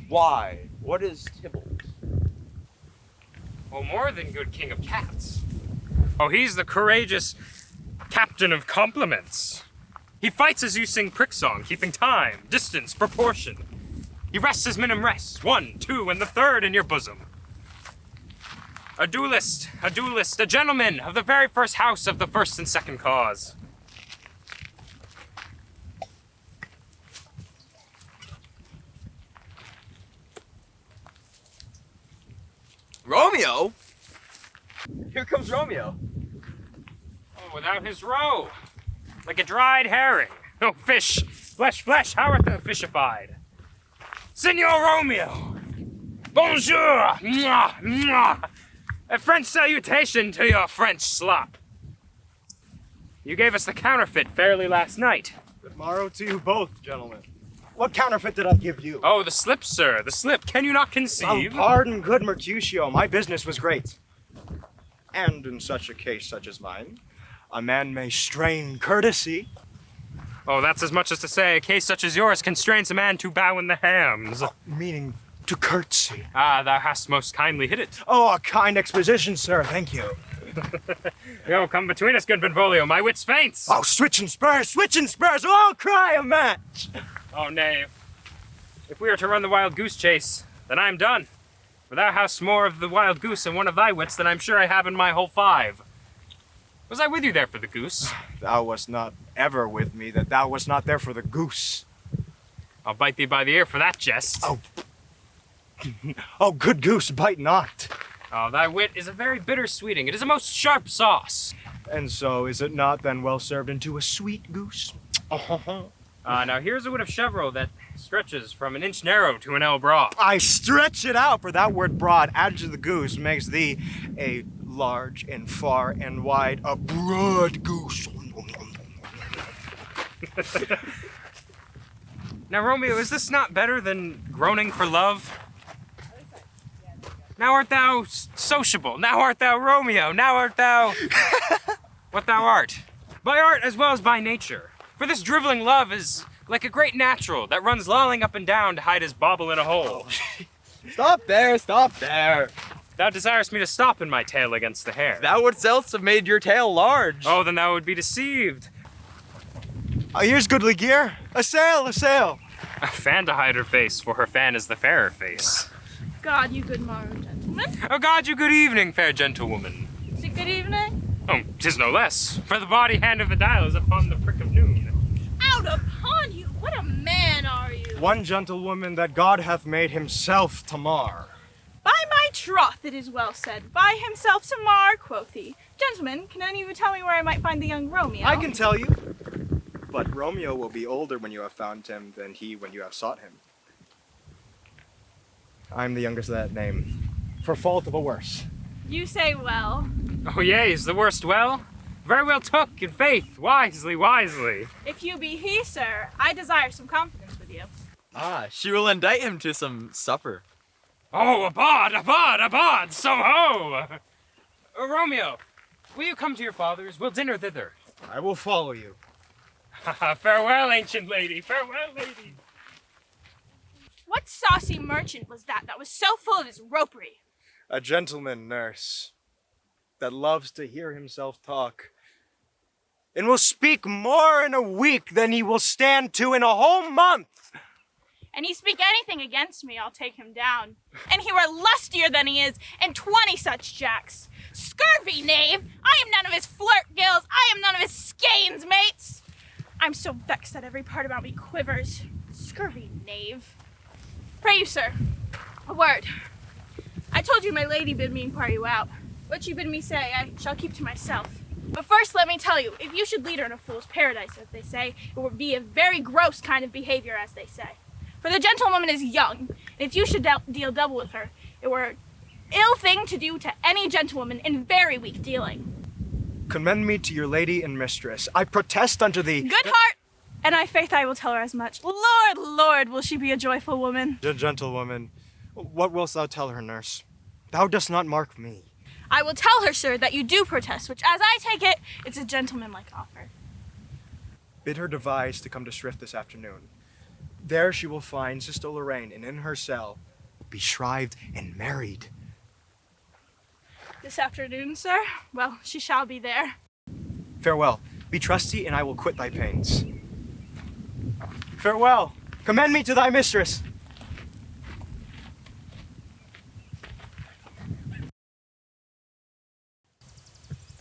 Why? What is Tybalt? Oh, more than good king of cats. Oh, he's the courageous captain of compliments. He fights as you sing prick song, keeping time, distance, proportion. He rests as minim rests, 1, 2, and the third in your bosom. A duelist, a gentleman of the very first house of the first and second cause. Romeo? Here comes Romeo. Oh, without his roe, like a dried herring. Oh, fish, flesh, how art thou fishified? Signor Romeo, bonjour, mwah, mwah. A French salutation to your French slop. You gave us the counterfeit fairly last night. Good morrow to you both, gentlemen. What counterfeit did I give you? Oh, the slip, sir, the slip. Can you not conceive? Oh, pardon, good Mercutio. My business was great. And in such a case such as mine, a man may strain courtesy. Oh, that's as much as to say a case such as yours constrains a man to bow in the hams. Meaning to curtsy. Ah, thou hast most kindly hit it. Oh, a kind exposition, sir. Thank you. Yo, come between us, good Benvolio. My wits faints. Oh, switching spurs, all cry a match. Oh, nay. If we are to run the wild goose chase, then I am done. For thou hast more of the wild goose in one of thy wits than I'm sure I have in my whole 5. Was I with you there for the goose? Thou wast not ever with me, that thou wast not there for the goose. I'll bite thee by the ear for that jest. Oh. Oh, good goose, bite not. Oh, thy wit is a very bitter sweeting. It is a most sharp sauce. And so is it not then well served into a sweet goose? Now here's a wit of Chevreau that stretches from an inch narrow to an ell broad. I stretch it out, for that word broad added to the goose makes thee a large and far and wide, a broad goose. Now, Romeo, is this not better than groaning for love? Now art thou sociable. Now art thou Romeo. Now art thou what thou art. By art as well as by nature. For this driveling love is like a great natural that runs lolling up and down to hide his bauble in a hole. Stop there, stop there. Thou desirest me to stop in my tail against the hair. Thou wouldst else have made your tail large. Oh, then thou would be deceived. Here's goodly gear. A sail, a sail. A fan to hide her face, for her fan is the fairer face. God, you good morrow, gentlemen. Oh God, you good evening, fair gentlewoman. Is it good evening? Oh, 'tis no less, for the body hand of the dial is upon the prick of noon. Out upon you! What a man are you! One gentlewoman that God hath made himself to mar. By my troth, it is well said. By himself to mar, quoth he. Gentlemen, can any of you tell me where I might find the young Romeo? I can tell you. But Romeo will be older when you have found him than he when you have sought him. I'm the youngest of that name, for fault of a worse. You say well. Oh yea, is the worst well? Very well took, in faith, wisely, wisely. If you be he, sir, I desire some confidence with you. Ah, she will indict him to some supper. Oh, abad, so ho! Romeo, will you come to your father's? We'll dinner thither. I will follow you. Farewell, ancient lady, farewell, lady. What saucy merchant was that was so full of his ropery? A gentleman, nurse, that loves to hear himself talk, and will speak more in a week than he will stand to in a whole month. And he speak anything against me, I'll take him down. And he were lustier than he is, and 20 such jacks. Scurvy knave! I am none of his flirt gills, I am none of his skeins, mates! I'm so vexed that every part about me quivers. Scurvy knave. Pray you, sir, a word. I told you my lady bid me inquire you out. What you bid me say, I shall keep to myself. But first let me tell you, if you should lead her in a fool's paradise, as they say, it would be a very gross kind of behavior, as they say. For the gentlewoman is young, and if you should deal double with her, it were ill thing to do to any gentlewoman in very weak dealing. Commend me to your lady and mistress. I protest unto thee. Good heart! And I faith I will tell her as much. Lord, Lord, will she be a joyful woman. Gentlewoman, what wilt thou tell her, nurse? Thou dost not mark me. I will tell her, sir, that you do protest, which, as I take it, it's a gentlemanlike offer. Bid her devise to come to Shrift this afternoon. There she will find Sister Lorraine, and in her cell, be shrived and married. This afternoon, sir? Well, she shall be there. Farewell. Be trusty, and I will quit thy pains. Farewell. Commend me to thy mistress.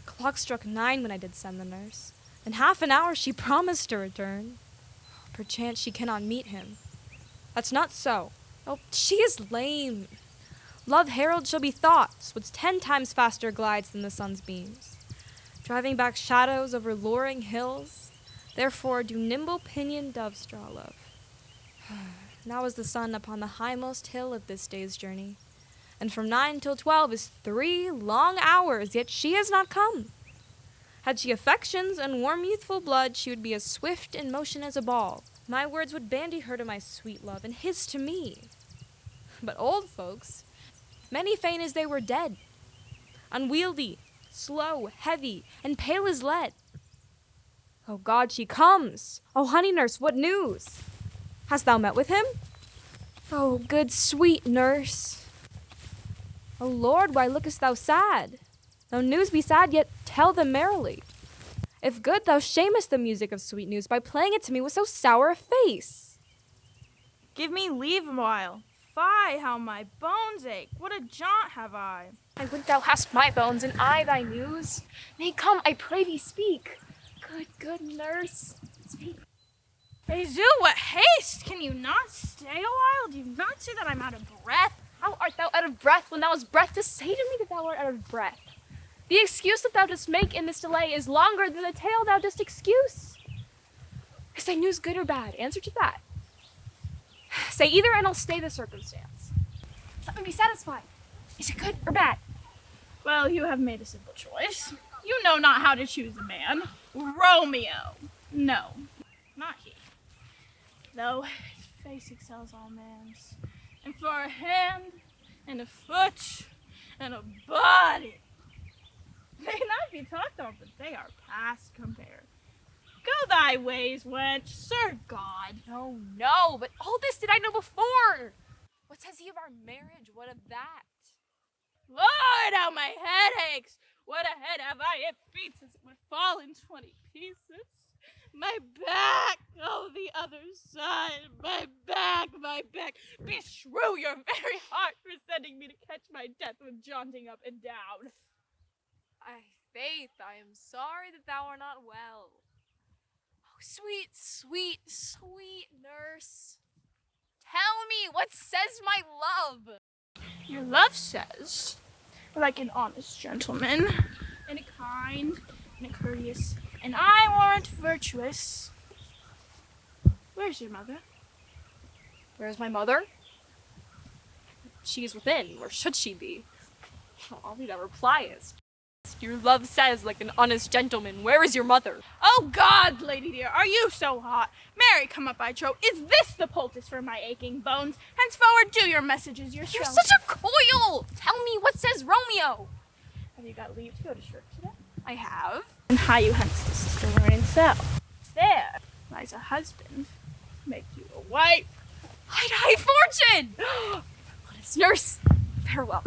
The clock struck 9 when I did send the nurse. In half an hour she promised to return. Perchance she cannot meet him. That's not so. Oh, she is lame. Love herald shall be thoughts, which 10 times faster glides than the sun's beams, driving back shadows over luring hills. Therefore do nimble pinioned doves draw love. Now is the sun upon the highmost hill of this day's journey, and from 9 till 12 is 3 long hours, yet she has not come. Had she affections and warm youthful blood, she would be as swift in motion as a ball. My words would bandy her to my sweet love, and his to me. But old folks, many fain as they were dead, unwieldy, slow, heavy, and pale as lead. Oh God, she comes! Oh honey nurse, what news? Hast thou met with him? Oh good sweet nurse! Oh Lord, why lookest thou sad? Though news be sad, yet tell them merrily. If good, thou shamest the music of sweet news by playing it to me with so sour a face. Give me leave a while. Fie, how my bones ache! What a jaunt have I! I would thou hast my bones, and I thy news. Nay, come, I pray thee, speak. Good nurse, speak. Jesu, what haste! Can you not stay a while? Do you not see that I'm out of breath? How art thou out of breath when thou hast breath to say to me that thou art out of breath? The excuse that thou dost make in this delay is longer than the tale thou dost excuse. Is thy news good or bad? Answer to that. Say either, and I'll stay the circumstance. Let me be satisfied. Is it good or bad? Well, you have made a simple choice. You know not how to choose a man. Romeo. No, not he. Though his face excels all man's. And for a hand, and a foot, and a body. They not be talked of, but they are past compare. Go thy ways, wench. Serve God. No, but all this did I know before. What says he of our marriage? What of that? Lord, how my head aches! What a head have I! It beats as it would fall in 20 pieces. My back, oh, the other side. My back. Beshrew your very heart for sending me to catch my death with jaunting up and down. Faith, I am sorry that thou art not well. Oh, sweet nurse. Tell me, what says my love? Your love says, like an honest gentleman, and a kind, and a courteous, and I warrant virtuous. Where's your mother? Where's my mother? She is within. Where should she be? All thee that repliest. Your love says, like an honest gentleman, where is your mother? Oh God, lady dear, are you so hot? Marry, come up, I trow. Is this the poultice for my aching bones? Henceforward, do your messages yourself. You're such a coil! Tell me, what says Romeo? Have you got leave to go to church today? I have. And hie you hence to sister learning cell. There lies a husband. Make you a wife. High fortune! Honest nurse, farewell.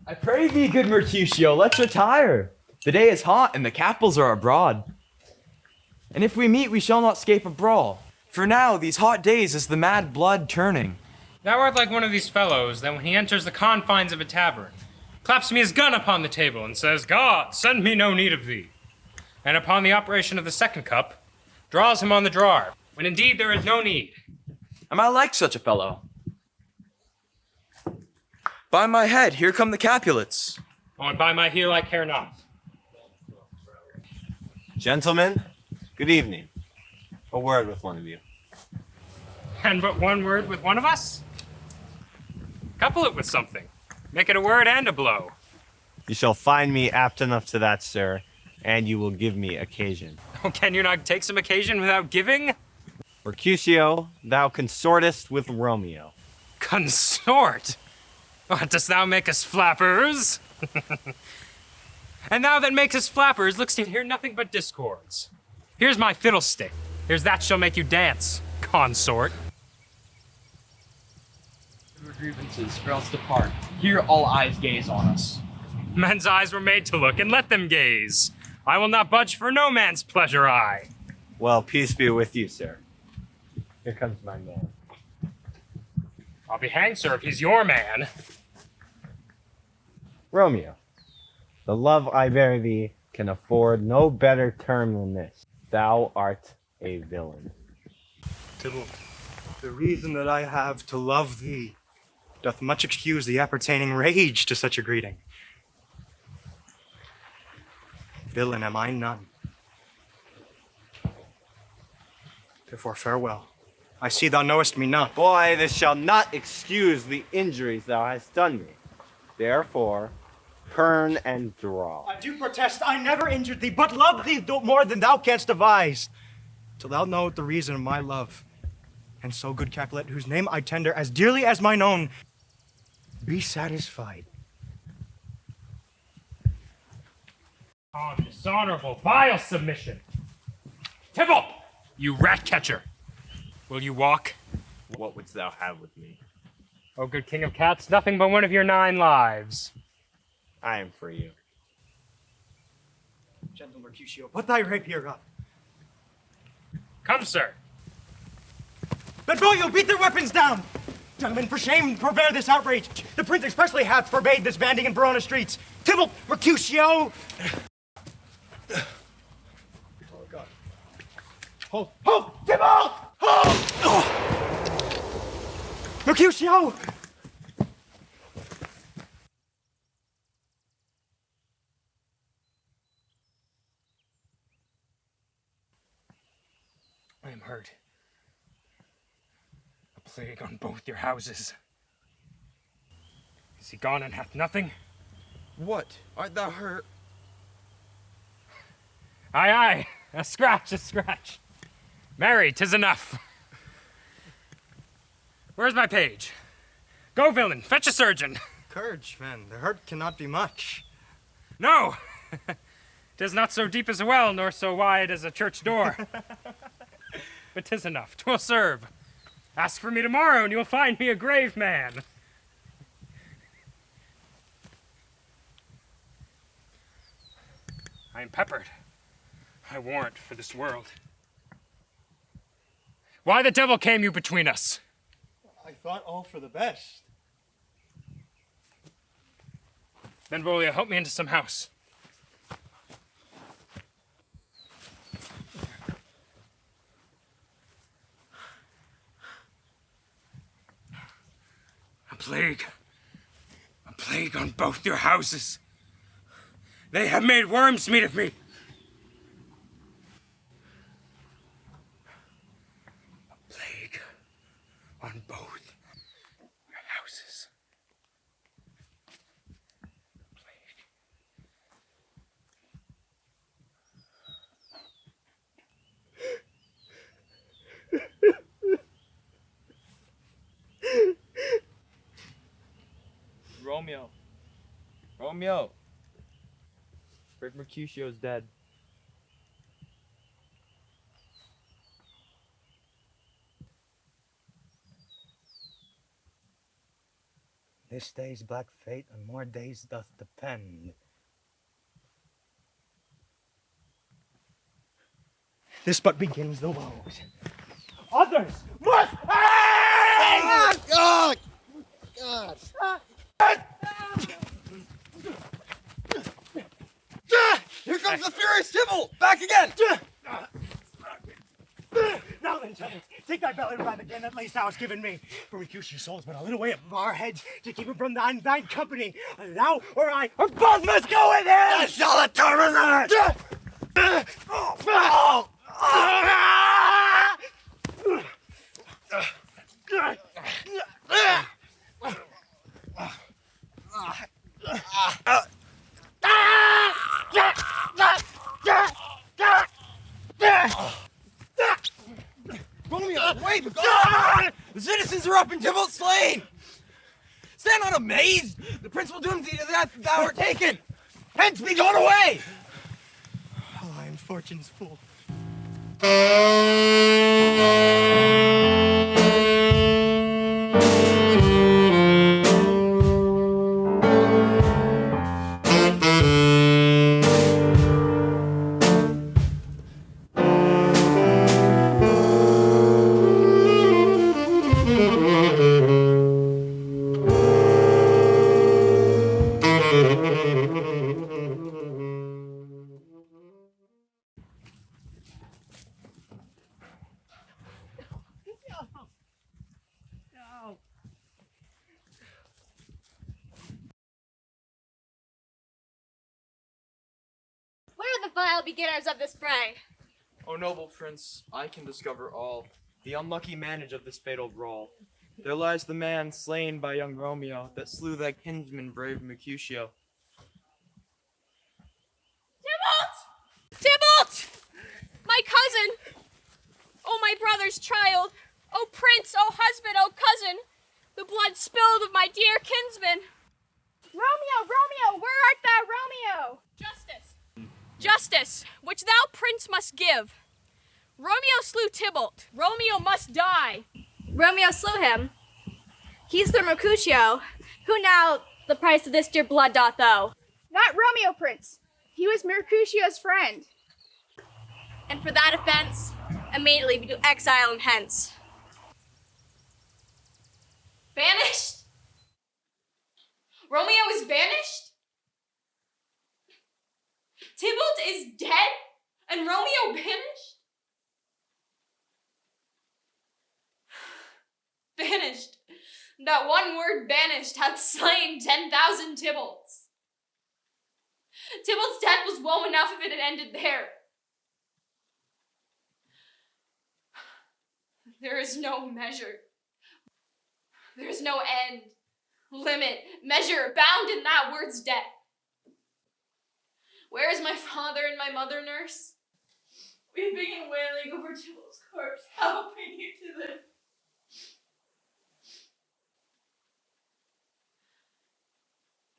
I pray thee, good Mercutio, let's retire. The day is hot, and the capitals are abroad. And if we meet, we shall not scape a brawl. For now, these hot days is the mad blood turning. Thou art like one of these fellows that when he enters the confines of a tavern, claps me his gun upon the table and says, God, send me no need of thee. And upon the operation of the second cup, draws him on the drawer, when indeed there is no need. Am I like such a fellow? By my head, here come the Capulets. Oh, and by my heel I care not. Gentlemen, good evening. A word with one of you. And but one word with one of us? Couple it with something. Make it a word and a blow. You shall find me apt enough to that, sir. and you will give me occasion. Oh, can you not take some occasion without giving? Mercutio, thou consortest with Romeo. Consort? What, dost thou make us flappers? And thou that makes us flappers looks to hear nothing but discords. Here's my fiddlestick. Here's that shall make you dance, consort. Your grievances, or else depart. Here all eyes gaze on us. Men's eyes were made to look, and let them gaze. I will not budge for no man's pleasure eye. Well, peace be with you, sir. Here comes my man. I'll be hanged, sir, if he's your man. Romeo, the love I bear thee can afford no better term than this. Thou art a villain. Tybalt, the reason that I have to love thee doth much excuse the appertaining rage to such a greeting. Villain am I none. Therefore farewell. I see thou knowest me not. Boy, this shall not excuse the injuries thou hast done me. Therefore, turn and draw. I do protest I never injured thee, but loved thee more than thou canst devise. Till thou know the reason of my love. And so, good Capulet, whose name I tender as dearly as mine own, be satisfied. On dishonorable, vile submission. Tybalt, you rat catcher. Will you walk? What wouldst thou have with me? Oh, good king of cats, nothing but one of your 9 lives. I am for you. Gentle Mercutio, put thy rapier up. Come, sir. Benvolio, beat their weapons down! Gentlemen, for shame, forbear this outrage. The prince expressly hath forbade this banding in Verona streets. Tybalt, Mercutio! Oh, God. Hold! Hold! Tybalt! Hold! Oh. Mercutio! I am hurt. A plague on both your houses. Is he gone and hath nothing? What? Art thou hurt? Aye, aye. A scratch, a scratch. Marry, 'tis enough. Where's my page? Go, villain, fetch a surgeon. Courage, men. The hurt cannot be much. No! 'Tis not so deep as a well, nor so wide as a church door. But 'tis enough. 'Twill serve. Ask for me tomorrow, and you'll find me a grave man. I am peppered. I warrant for this world. Why the devil came you between us? I thought all for the best. Benvolio, help me into some house. A plague on both your houses. They have made worms meat of me. A plague on both your houses. Romeo. Romeo. Brave Mercutio's dead. This day's black fate on more days doth depend. This but begins the woes. Others must end! God! God! Here comes the furious Tybalt! Back again! Now then, gentlemen, take thy belly by the gain at least thou hast given me. For Mercutio's soul is but a little way above our heads to keep it from thine company. Thou or I, or both must go with him! I shall determine that! Friends are up and Tybalt slain! Stand not amazed! The prince will doom thee to death if thou art taken! Hence be gone away! Oh, I am fortune's fool. Where are the vile beginners of this fray? O noble prince, I can discover all. The unlucky manage of this fatal brawl. There lies the man slain by young Romeo, that slew thy kinsman brave Mercutio. Tybalt! Tybalt! My cousin! Oh, my brother's child! Oh, prince! Oh, husband! Oh, cousin! The blood spilled of my dear kinsman! Romeo, Romeo, where art thou, Romeo? Justice! Justice, which thou, prince, must give. Romeo slew Tybalt. Romeo must die. Romeo slew him. He's the Mercutio. Who now the price of this dear blood doth owe? Not Romeo, prince. He was Mercutio's friend. And for that offense, immediately be to exile and hence. Banished? Romeo is banished? Tybalt is dead? And Romeo banished? Banished. That one word banished hath slain 10,000 Tybalts. Tybalt's death was woe enough if it had ended there. There is no measure. There is no end, limit, measure, bound in that word's death. Where is my father and my mother, nurse? Weeping and wailing over Tybalt's corpse. How bring you to them?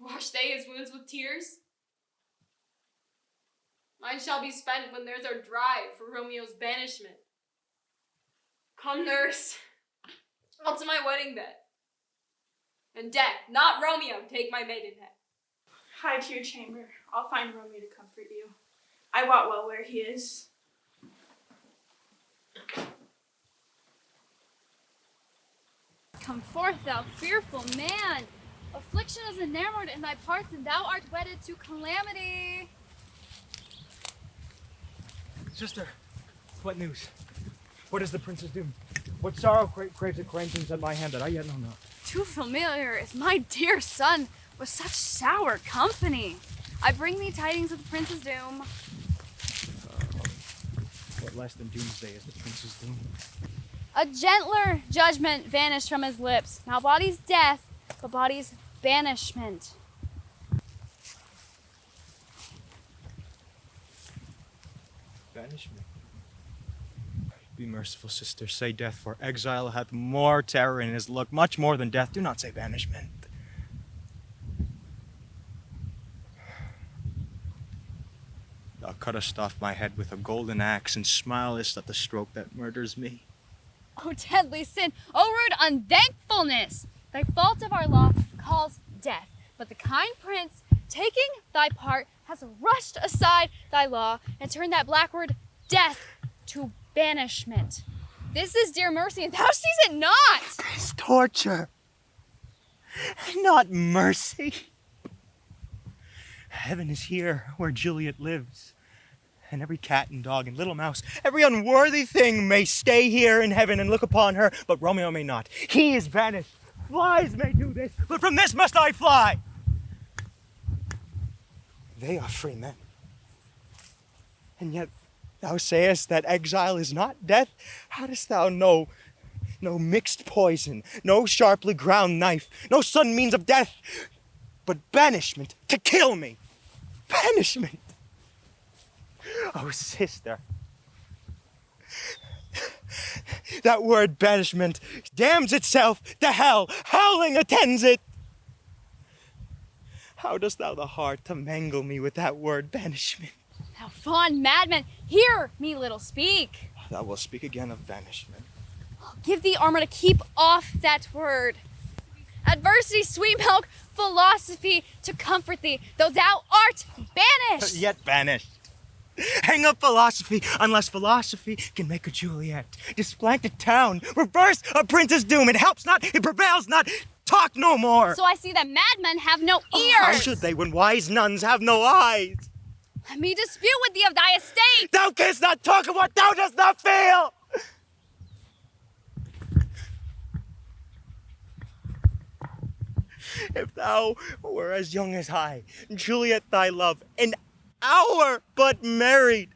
Wash they his wounds with tears? Mine shall be spent when theirs are dry for Romeo's banishment. Come, nurse. I'll to my wedding bed. And death, not Romeo, take my maidenhead. Hie to your chamber. I'll find Romeo to comfort you. I wot well where he is. Come forth, thou fearful man! Affliction is enamored in thy parts, and thou art wedded to calamity. Sister, what news? What is the prince's doom? What sorrow craves acquaintance at my hand that I yet know not? Too familiar is my dear son with such sour company. I bring thee tidings of the prince's doom. What less than doomsday is the prince's doom? A gentler judgment vanished from his lips. Now body's death, but body's banishment. Banishment. Be merciful, sister. Say death, for exile hath more terror in his look, much more than death. Do not say banishment. Thou cuttest off my head with a golden axe, and smilest at the stroke that murders me. O deadly sin! O rude unthankfulness! Thy fault of our law calls death, but the kind prince, taking thy part, has rushed aside thy law and turned that black word death to banishment. This is dear mercy, and thou seest it not! It's torture, not mercy. Heaven is here where Juliet lives, and every cat and dog and little mouse, every unworthy thing may stay here in heaven and look upon her, but Romeo may not. He is banished. Flies may do this, but from this must I fly. They are free men. And yet thou sayest that exile is not death? How dost thou know? No mixed poison, no sharply ground knife, no sudden means of death, but banishment to kill me. Banishment. Oh, sister, That word banishment damns itself to hell. Howling attends it. How dost thou the heart to mangle me with that word banishment? Thou fond madman, hear me little speak. Thou wilt speak again of banishment. Give thee armor to keep off that word. Adversity, sweet milk, philosophy to comfort thee, though thou art banished. Yet banished. Hang up philosophy, unless philosophy can make a Juliet. Displant a town, reverse a prince's doom. It helps not, it prevails not. Talk no more. So I see that madmen have no ears. How should they when wise nuns have no eyes? Let me dispute with thee of thy estate. Thou canst not talk of what thou dost not feel. If thou were as young as I, Juliet thy love, an hour but married.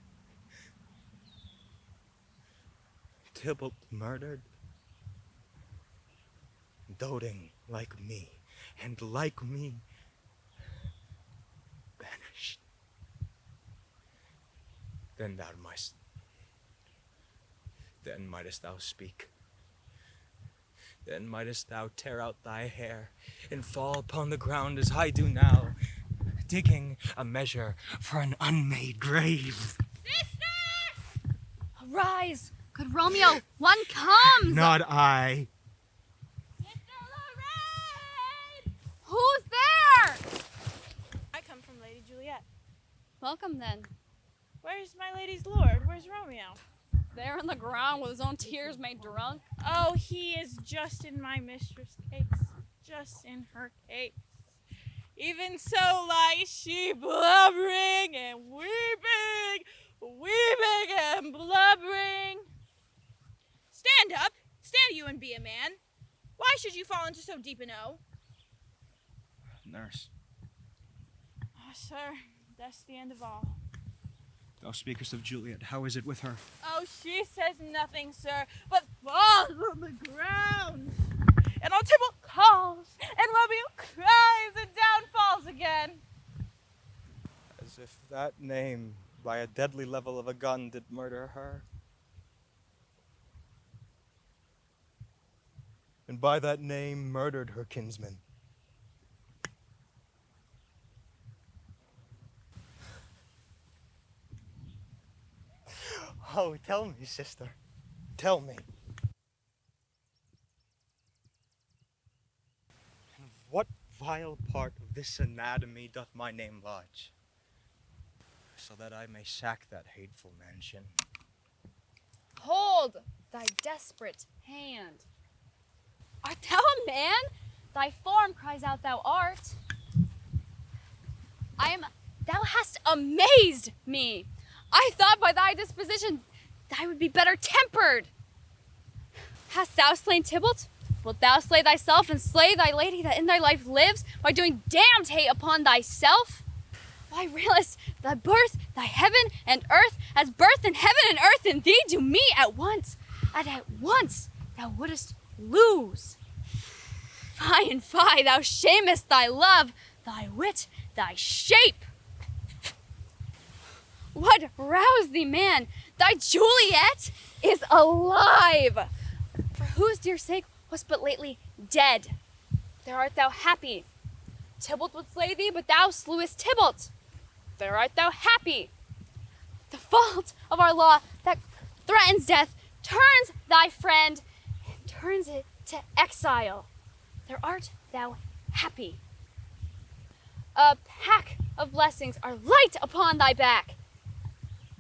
Tybalt murdered, doting like me, and like me, banished. Then mightest thou speak. Then mightest thou tear out thy hair and fall upon the ground as I do now, digging a measure for an unmade grave. Arise, good Romeo, one comes. Not I. Who's there? I come from Lady Juliet. Welcome then. Where's my lady's lord? Where's Romeo? There on the ground with his own tears made drunk. Oh, he is just in my mistress' cakes. Just in her cakes. Even so lies she blubbering and weeping, weeping and blubbering. Stand up. Stand you and be a man. Why should you fall into so deep an O? Nurse, Oh, sir, that's the end of all. thou speakest of Juliet. How is it with her? Oh, she says nothing, sir, but falls on the ground. And old Tybalt calls, and Romeo cries, and down falls again. As if that name, by a deadly level of a gun, did murder her. And by that name murdered her kinsman. Oh, tell me, sister. Tell me. In what vile part of this anatomy doth my name lodge? So that I may sack that hateful mansion. Hold thy desperate hand. Art thou a man? Thy form cries out thou art. Thou hast amazed me. I thought by thy disposition thou would be better tempered. Hast thou slain Tybalt? Wilt thou slay thyself and slay thy lady that in thy life lives by doing damned hate upon thyself? Why railest thy birth, thy heaven and earth, as birth and heaven and earth in thee do me at once, and at once thou wouldest lose. Fie and fie, thou shamest thy love, thy wit, thy shape. What roused thee, man? Thy Juliet is alive, for whose dear sake was but lately dead. There art thou happy. Tybalt would slay thee, but thou slewest Tybalt. There art thou happy. The fault of our law that threatens death turns thy friend and turns it to exile. There art thou happy. A pack of blessings are light upon thy back,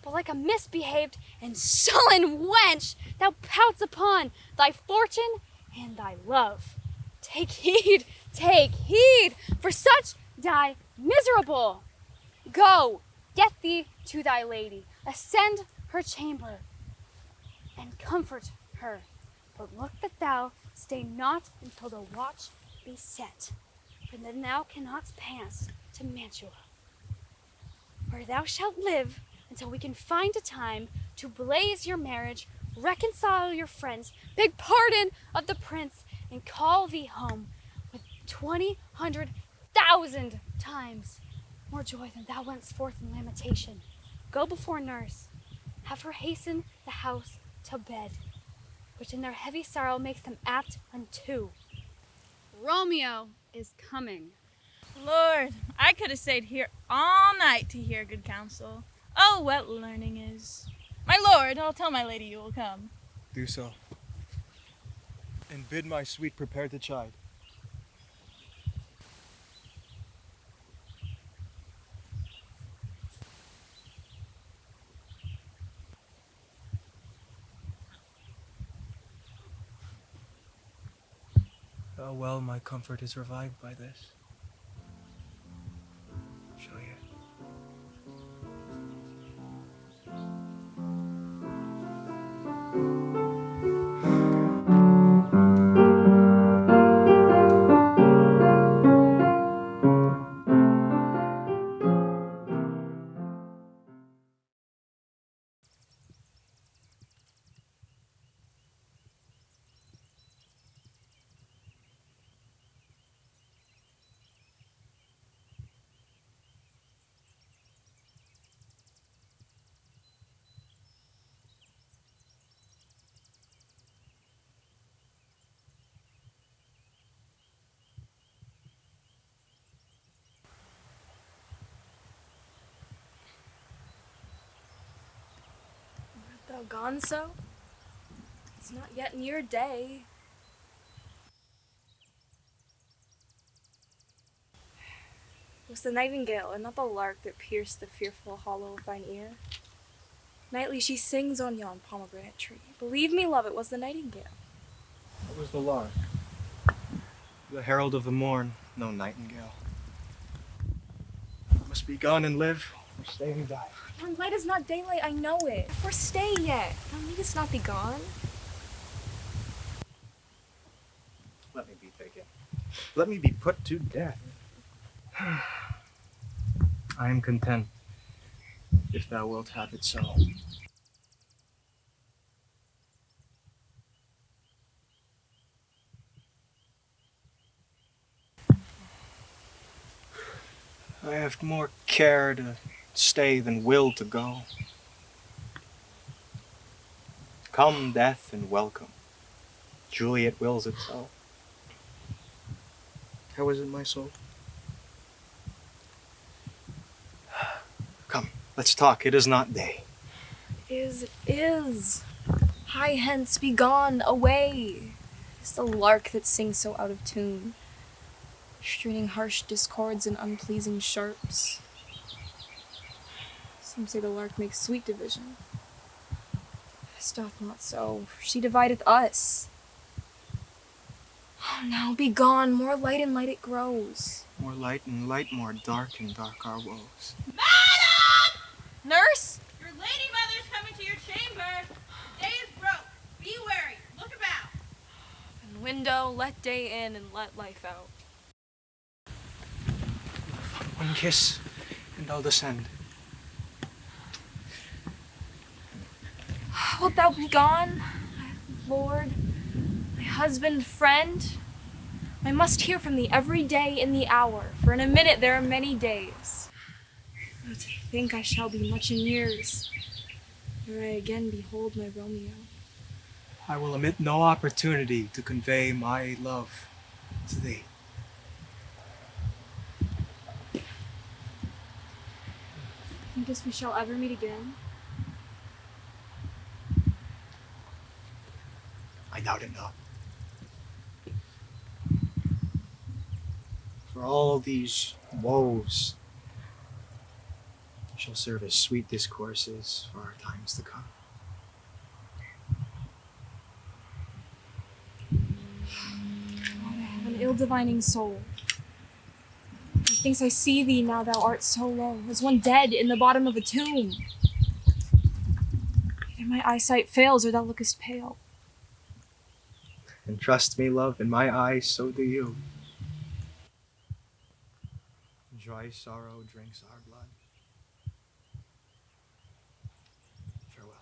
but like a misbehaved and sullen wench, thou pouts upon thy fortune and thy love. Take heed, for such die miserable. Go, get thee to thy lady, ascend her chamber, and comfort her. But look that thou stay not until the watch be set, for then thou cannot pass to Mantua, where thou shalt live until we can find a time to blaze your marriage, reconcile your friends, beg pardon of the prince, and call thee home with 1,000 times more joy than thou wentst forth in lamentation. Go before nurse, have her hasten the house to bed, which in their heavy sorrow makes them act unto. Romeo is coming. Lord, I could have stayed here all night to hear good counsel. Oh, what learning is. My lord, I'll tell my lady you will come. Do so. And bid my sweet prepare to chide. How well my comfort is revived by this. Juliet. Art thou gone so? It's not yet near day. It was the nightingale and not the lark that pierced the fearful hollow of thine ear. Nightly she sings on yon pomegranate tree. Believe me, love, it was the nightingale. It was the lark, the herald of the morn, no nightingale. Must be gone and live, or stay and die. Our light is not daylight, I know it. For stay yet. Thou needest not be gone. Let me be taken. Let me be put to death. I am content, if thou wilt have it so. I have more care to stay than will to go. Come, death, and welcome. Juliet wills it so. How is it, my soul? Come, let's talk. It is not day. It is. Hie hence, be gone, away. It's the lark that sings so out of tune, straining harsh discords and unpleasing sharps. Some say the lark makes sweet division. This doth not so, for she divideth us. Oh, now be gone, more light and light it grows. More light and light, more dark and dark our woes. Madam! Nurse? Your lady mother's coming to your chamber. The day is broke. Be wary. Look about. And window, let day in and let life out. One kiss, and I'll descend. Wilt thou be gone, Lord, my husband, friend? I must hear from thee every day in the hour, for in a minute there are many days. But I think I shall be much in years, ere I again behold my Romeo. I will omit no opportunity to convey my love to thee. Thinkest we shall ever meet again? I doubt it not. For all these woes shall serve as sweet discourses for our times to come. I have an ill-divining soul. Methinks I see thee now thou art so low, as one dead in the bottom of a tomb. Either my eyesight fails or thou lookest pale. And trust me, love, in my eyes so do you. Dry sorrow drinks our blood. Farewell.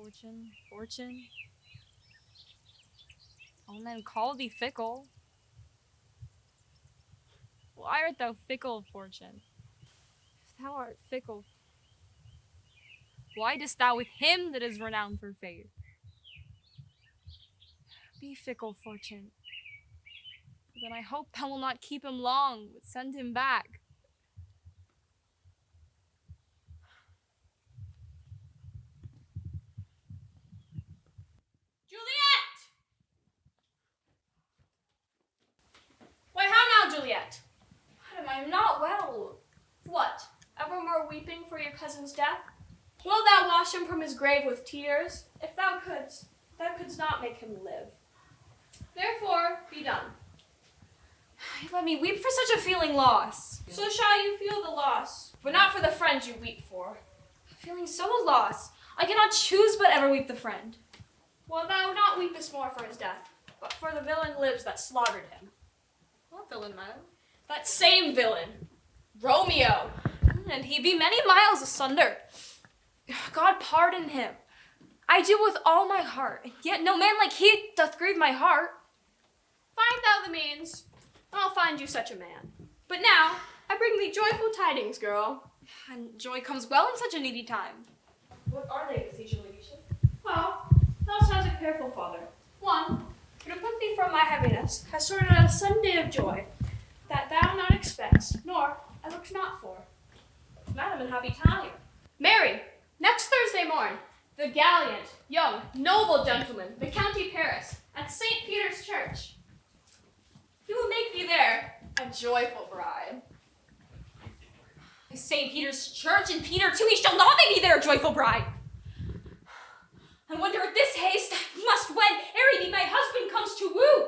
Fortune, fortune. All men call thee fickle. Why art thou fickle, fortune? If thou art fickle, why dost thou with him that is renowned for faith? Be fickle, fortune. Then I hope thou will not keep him long, but send him back. Juliet! Why, how now, Juliet? Madam, I am not well. What? Evermore weeping for your cousin's death? Wilt thou wash him from his grave with tears? If thou couldst not make him live. Therefore, be done. You let me weep for such a feeling loss. So shall you feel the loss, but not for the friend you weep for. Feeling so lost, I cannot choose but ever weep the friend. Wilt thou not weepest more for his death, but for the villain lives that slaughtered him? What villain, madam? That same villain, Romeo. And he be many miles asunder. God pardon him. I do with all my heart, and yet no man like he doth grieve my heart. Find thou the means, and I'll find you such a man. But now, I bring thee joyful tidings, girl. And joy comes well in such a needy time. What are they, beseech your ladyship? Well, thou sounds a careful father. One, to put thee from my heaviness, has sorted out a sudden day of joy, that thou not expectst, nor I looked not for. Madam, and happy time. Mary, next Thursday morn, the gallant, young, noble gentleman, the County Paris, at St. Peter's Church. He will make thee there a joyful bride. St. Peter's Church, and Peter too, he shall not make me there a joyful bride. I wonder at this haste I must wed, ere thee my husband comes to woo.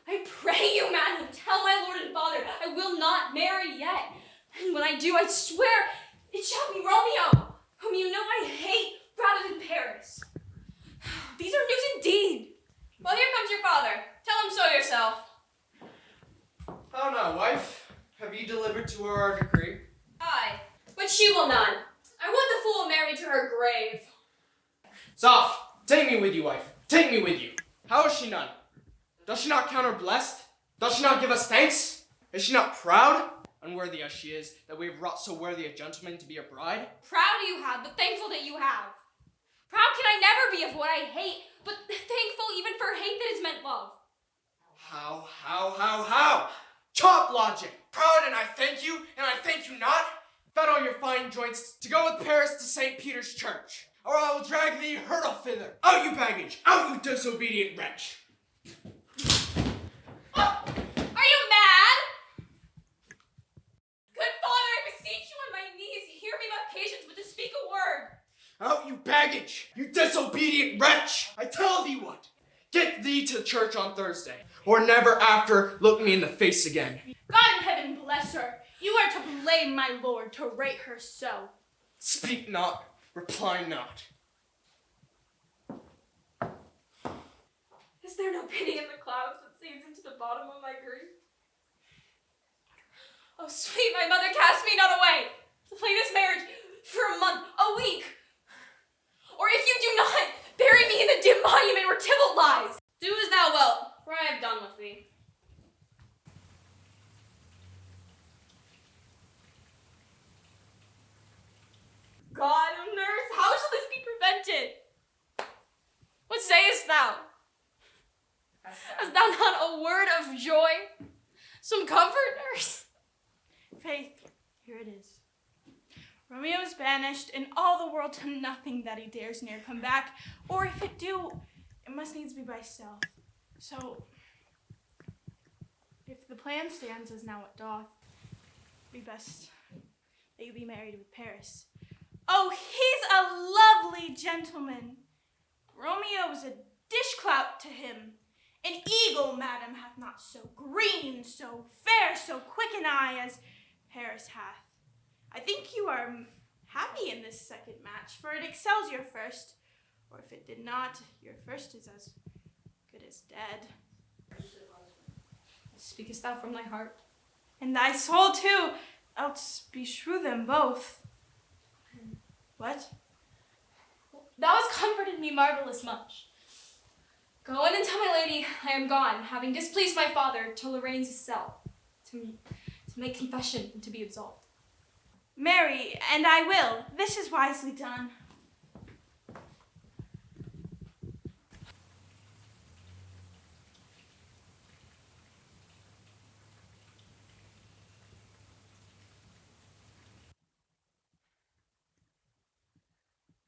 I pray you, madam, tell my lord and father I will not marry yet. And when I do, I swear it shall be Romeo, whom you know I hate rather than Paris. These are news indeed. Well, here comes your father. Tell him so yourself. How now, wife? Have ye delivered to her our decree? Aye, but she will none. I would the fool marry to her grave. Soft! Take me with you, wife. Take me with you. How is she none? Does she not count her blessed? Does she not give us thanks? Is she not proud? Unworthy as she is, that we have wrought so worthy a gentleman to be a bride? Proud you have, but thankful that you have. Proud can I never be of what I hate, but thankful even for hate that is meant love. How? Chop logic! Proud and I thank you, and I thank you not? Fed all your fine joints to go with Paris to St. Peter's Church, or I will drag thee hurdle thither. Out you baggage! Out you disobedient wretch! Are you mad? Good father, I beseech you on my knees, hear me with patience, but to speak a word. Out you baggage! You disobedient wretch! I tell thee what! Get thee to church on Thursday, or never after look me in the face again. God in heaven bless her. You are to blame, my lord, to rate her so. Speak not, reply not. Is there no pity in the clouds that sees into the bottom of my grief? Oh, sweet my mother, cast me not away to play this marriage for a month, a week. Or if you do not, bury me in the dim monument where Tybalt lies. Do as thou wilt, for I have done with thee. God, O nurse, how shall this be prevented? What sayest thou? Hast thou not a word of joy? Some comfort, nurse? Faith, here it is. Romeo is banished, and all the world to nothing that he dares near come back, or if it do, it must needs be by stealth. So, if the plan stands as now it doth, be best that you be married with Paris. Oh, he's a lovely gentleman. Romeo is a dishclout to him. An eagle, madam, hath not so green, so fair, so quick an eye as Paris hath. I think you are happy in this second match, for it excels your first, or if it did not, your first is as good as dead. Speakest thou from thy heart? And thy soul too, else beshrew them both. What? Thou hast comforted me marvellous much. Go in and tell my lady I am gone, having displeased my father, to Lorraine's cell, to make confession and to be absolved. Marry, and I will. This is wisely done.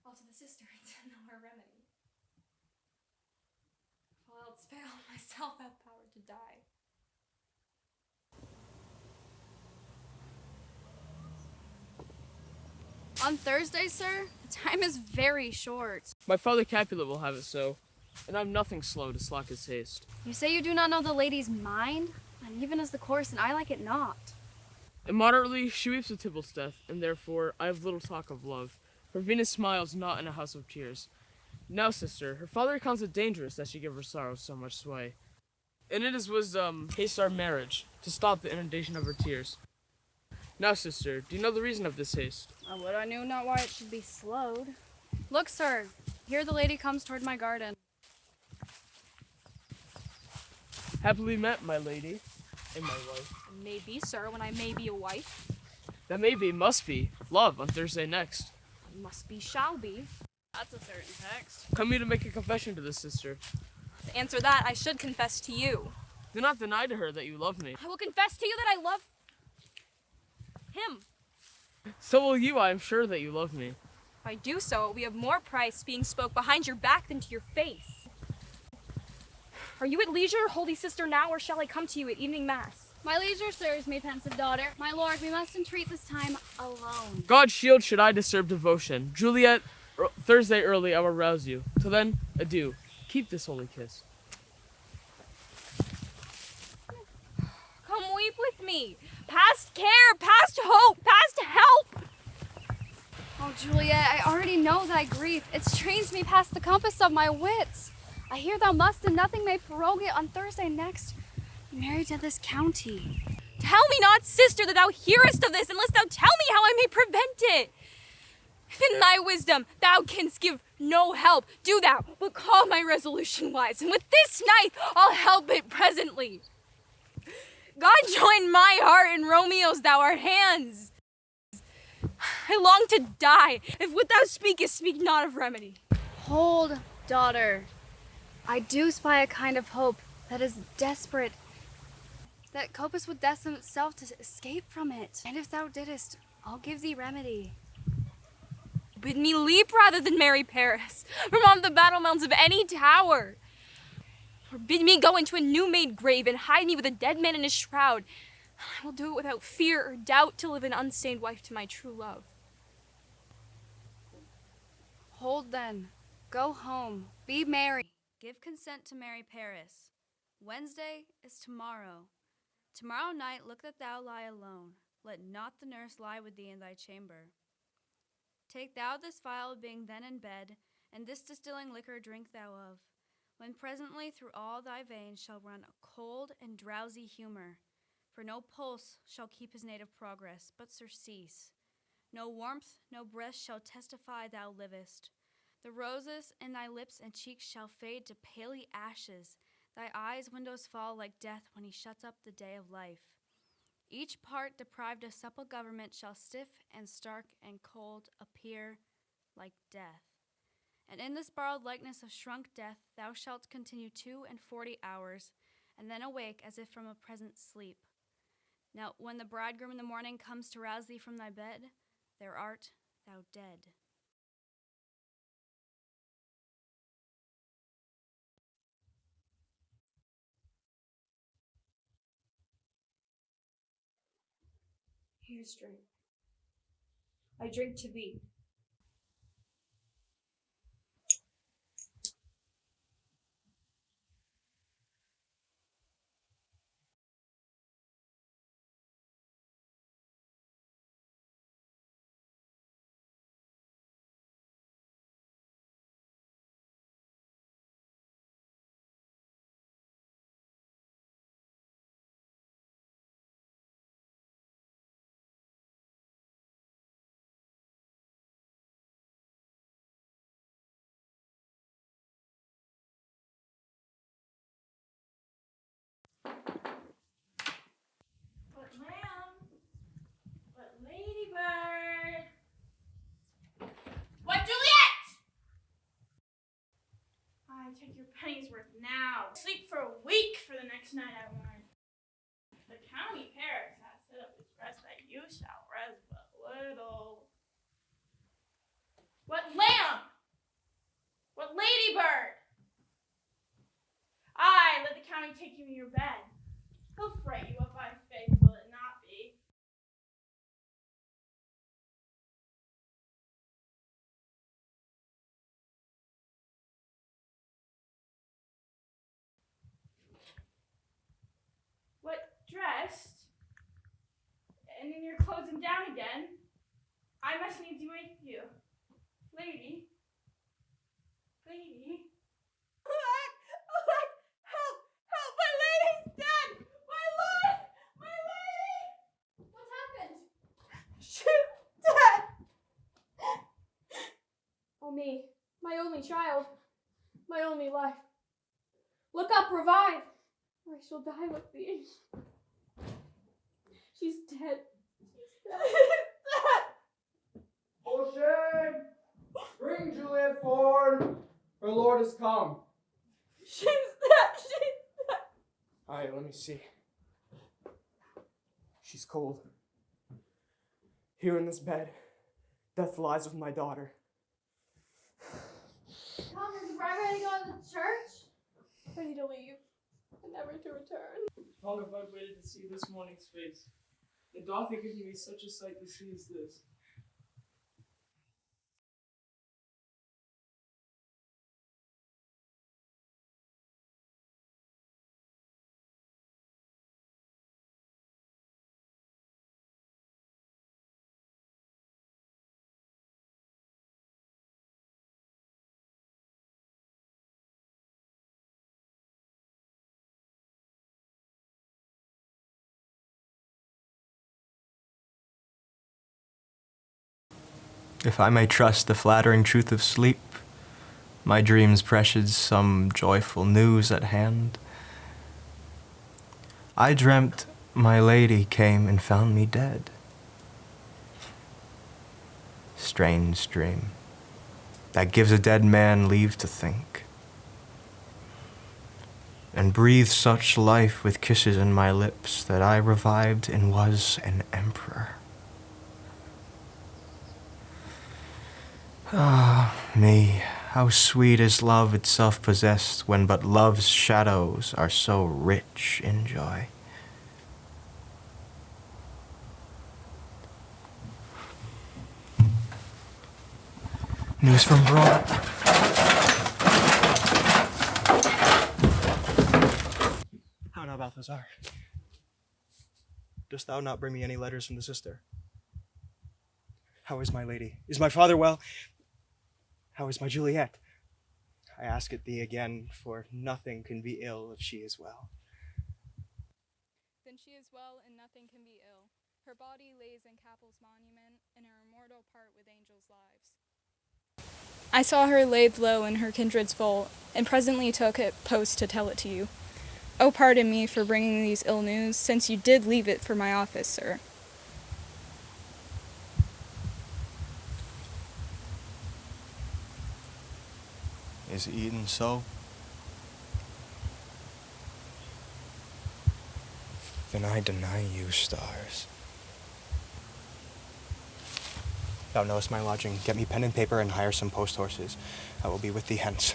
All to the sister and know her remedy. If all else fail, myself have power to die. On Thursday, sir? The time is very short. My father Capulet will have it so, and I'm nothing slow to slack his haste. You say you do not know the lady's mind? Uneven is the course, and I like it not. Immoderately, she weeps with Tybalt's death, and therefore I have little talk of love, for Venus smiles not in a house of tears. Now, sister, her father accounts it dangerous that she give her sorrow so much sway, and it is wisdom haste our marriage, to stop the inundation of her tears. Now, sister, do you know the reason of this haste? I would I knew not why it should be slowed. Look, sir, here the lady comes toward my garden. Happily met, my lady, and my wife. Maybe, sir, when I may be a wife. That may be, must be, love on Thursday next. Must be, shall be. That's a certain text. Come here to make a confession to this sister. To answer that, I should confess to you. Do not deny to her that you love me. I will confess to you that I love him. So will you, I am sure that you love me. If I do so, it will be of more price being spoke behind your back than to your face. Are you at leisure, holy sister, now, or shall I come to you at evening mass? My leisure serves me, pensive daughter. My lord, we must entreat this time alone. God shield should I disturb devotion. Juliet, Thursday early I will rouse you. Till then, adieu. Keep this holy kiss. Come weep with me. Past care, past hope, past help. Oh, Juliet, I already know thy grief. It strains me past the compass of my wits. I hear thou must, and nothing may prorogue it on Thursday next, be married to this county. Tell me not, sister, that thou hearest of this, unless thou tell me how I may prevent it. If in thy wisdom thou canst give no help, do thou, but call my resolution wise, and with this knife I'll help it presently. God join my heart and Romeo's thou our hands. I long to die. If what thou speakest, speak not of remedy. Hold, daughter. I do spy a kind of hope that is desperate, that Copus would destine itself to escape from it. And if thou didst, I'll give thee remedy. Bid me leap rather than marry Paris from off the battlements of any tower. Or bid me go into a new-made grave and hide me with a dead man in his shroud. I will do it without fear or doubt to live an unstained wife to my true love. Hold then. Go home. Be merry. Give consent to marry Paris. Wednesday is tomorrow. Tomorrow night look that thou lie alone. Let not the nurse lie with thee in thy chamber. Take thou this vial, being then in bed, and this distilling liquor drink thou of, when presently through all thy veins shall run a cold and drowsy humor, for no pulse shall keep his native progress, but surcease. No warmth, no breath shall testify thou livest. The roses in thy lips and cheeks shall fade to paly ashes, thy eyes' windows fall like death when he shuts up the day of life. Each part deprived of supple government shall stiff and stark and cold appear like death. And in this borrowed likeness of shrunk death thou shalt continue 42 hours, and then awake as if from a present sleep. Now when the bridegroom in the morning comes to rouse thee from thy bed, there art thou dead. Here's drink. I drink to thee. your penny's worth now. Sleep for a week for the next night I warn. The county Paris has set up its rest that you shall rest but little. What lamb? What ladybird? Aye, let the county take you in your bed. He'll fray you up by faith, will it not be? What, dressed? And in your clothes and down again? I must needs wake you. Lady? Lady? Help! Help! My lady's dead! My lord! My lady! What's happened? She's dead! Oh me, my only child, my only life. Look up, revive, or I shall die with thee. She's dead. She's dead. Oh, shame! Bring Juliet forward. Her lord has come. She's dead. She's dead. Aye, let me see. She's cold. Here in this bed, death lies with my daughter. Come, is the bride ready to go to the church? Ready to leave, and never to return. Long have I waited to see this morning's face. It doth give me such a sight to see as this. If I may trust the flattering truth of sleep, my dreams presaged some joyful news at hand. I dreamt my lady came and found me dead. Strange dream, that gives a dead man leave to think, and breathed such life with kisses in my lips that I revived and was an emperor. Ah, me, how sweet is love itself possessed, when but love's shadows are so rich in joy. News from abroad. How now, Balthazar? Dost thou not bring me any letters from the sister? How is my lady? Is my father well? How is my Juliet? I ask it thee again, for nothing can be ill if she is well. Then she is well, and nothing can be ill. Her body lays in Capel's monument, and her immortal part with angels' lives. I saw her laid low in her kindred's vault, and presently took it post to tell it to you. Oh, pardon me for bringing these ill news, since you did leave it for my office, sir. Is it eaten so? Then I deny you, stars. Thou knowest my lodging. Get me pen and paper and hire some post horses. I will be with thee hence.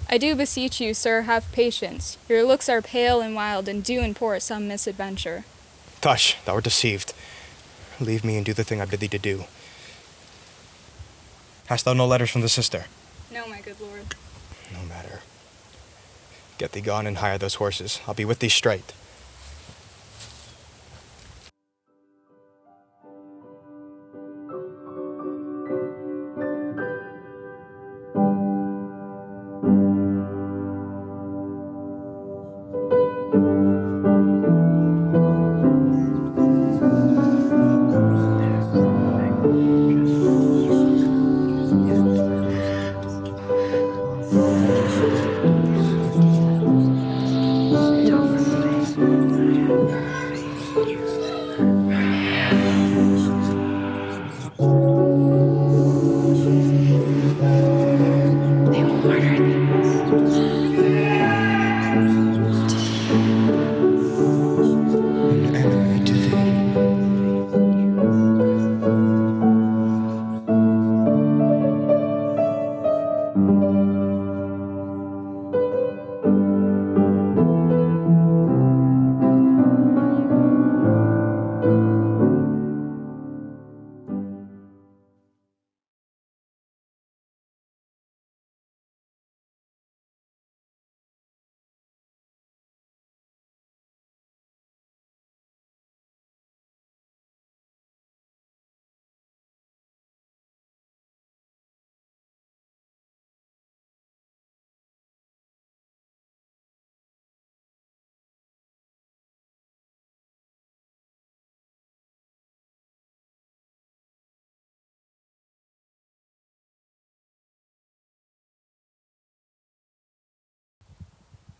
I do beseech you, sir, have patience. Your looks are pale and wild, and do import some misadventure. Tush, thou art deceived. Leave me and do the thing I bid thee to do. Hast thou no letters from the sister? No, my good lord. No matter. Get thee gone and hire those horses. I'll be with thee straight.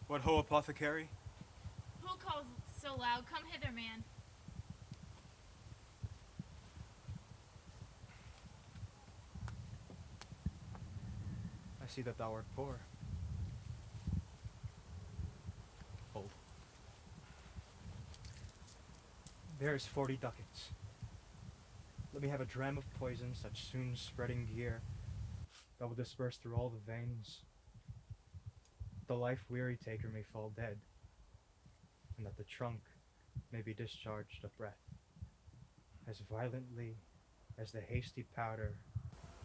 What ho, apothecary? Who calls so loud? Come hither, man. I see that thou art poor. Hold. There's 40 ducats. Let me have a dram of poison, such soon spreading gear, that will disperse through all the veins. The life-weary taker may fall dead, and that the trunk may be discharged of breath, as violently as the hasty powder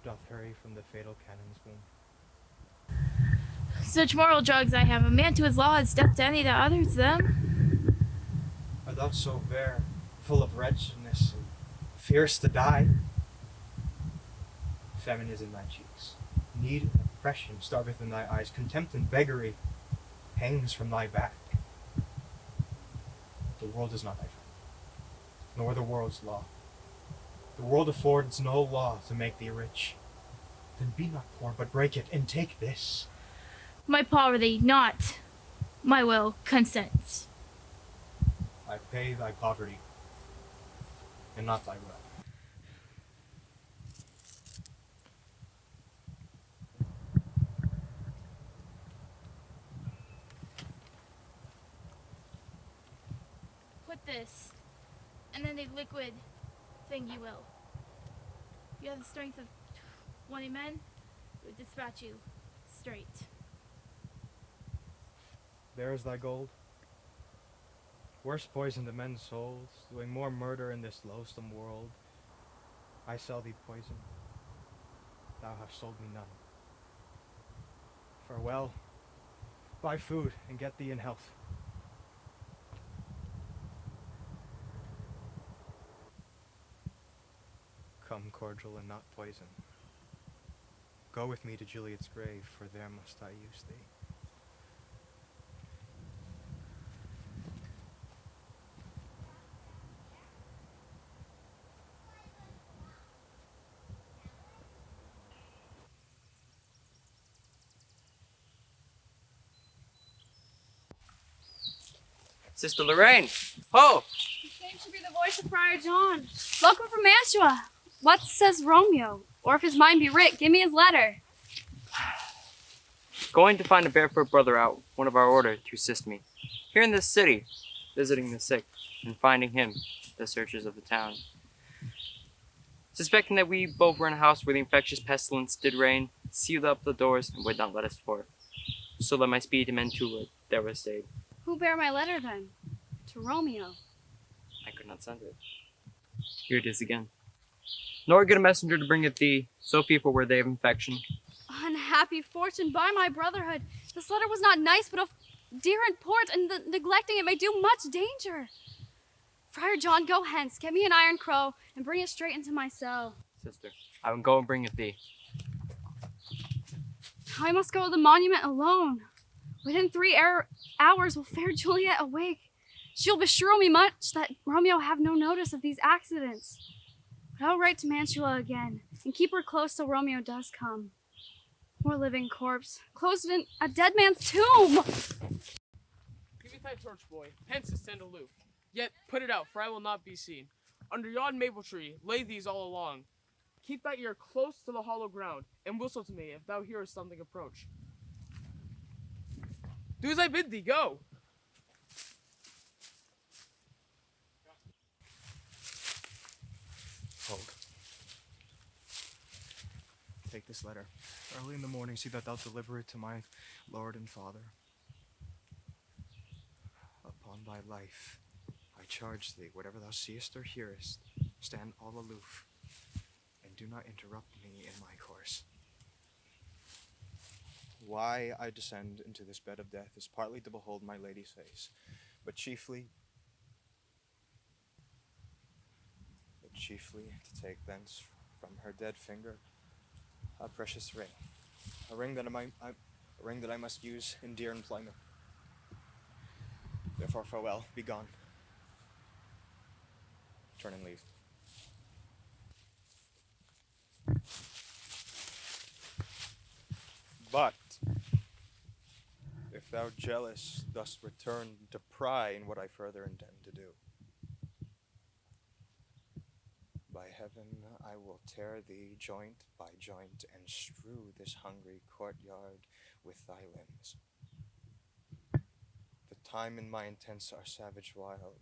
doth hurry from the fatal cannon's womb. Such moral drugs I have. A man to his law is death to any that utters them. Art thou so bare, full of wretchedness, and fierce to die? Famine is in thy cheeks. Need and oppression starveth in thy eyes. Contempt and beggary hangs from thy back. The world is not thy friend, nor the world's law. The world affords no law to make thee rich. Then be not poor, but break it, and take this. My poverty, not my will, consents. I pay thy poverty, and not thy will. Put this, and then the liquid thing you will. If you have the strength of 20 men, it would dispatch you straight. There is thy gold. Worse poison to men's souls, doing more murder in this loathsome world. I sell thee poison. Thou hast sold me none. Farewell. Buy food and get thee in health. Come cordial and not poison. Go with me to Juliet's grave, for there must I use thee. Sister Lorraine! Ho! He claims to be the voice of Friar John. Welcome from Mantua. What says Romeo? Or if his mind be writ, give me his letter. Going to find a barefoot brother out, one of our order, to assist me. Here in this city, visiting the sick, and finding him, the searchers of the town. Suspecting that we both were in a house where the infectious pestilence did reign, sealed up the doors and would not let us forth. So let my speed to Mantua there was stayed. Who bare my letter then? To Romeo. I could not send it. Here it is again. Nor get a messenger to bring it thee, so fearful were they of infection. Unhappy fortune, by my brotherhood. This letter was not nice, but of dear import, and the neglecting it may do much danger. Friar John, go hence, get me an iron crow, and bring it straight into my cell. Sister, I will go and bring it thee. I must go to the monument alone. Within 3 hours will fair Juliet awake. She'll beshrew me much that Romeo have no notice of these accidents. But I'll write to Mantua again, and keep her close till Romeo does come. Poor living corpse, closed in a dead man's tomb! Give me thy torch, boy. Hence and stand aloof. Yet put it out, for I will not be seen. Under yon maple tree, lay these all along. Keep thy ear close to the hollow ground, and whistle to me if thou hearest something approach. Do as I bid thee, go! Hold. Take this letter. Early in the morning, see that thou deliver it to my lord and father. Upon thy life, I charge thee, whatever thou seest or hearest, stand all aloof, and do not interrupt me in my course. Why I descend into this bed of death is partly to behold my lady's face, but chiefly to take thence from her dead finger a precious ring, a ring that I must use in dear employment. Therefore, farewell, be gone. Turn and leave. But if thou jealous, thus return to pry in what I further intend to do. By heaven, I will tear thee joint by joint, and strew this hungry courtyard with thy limbs. The time and my intents are savage wild,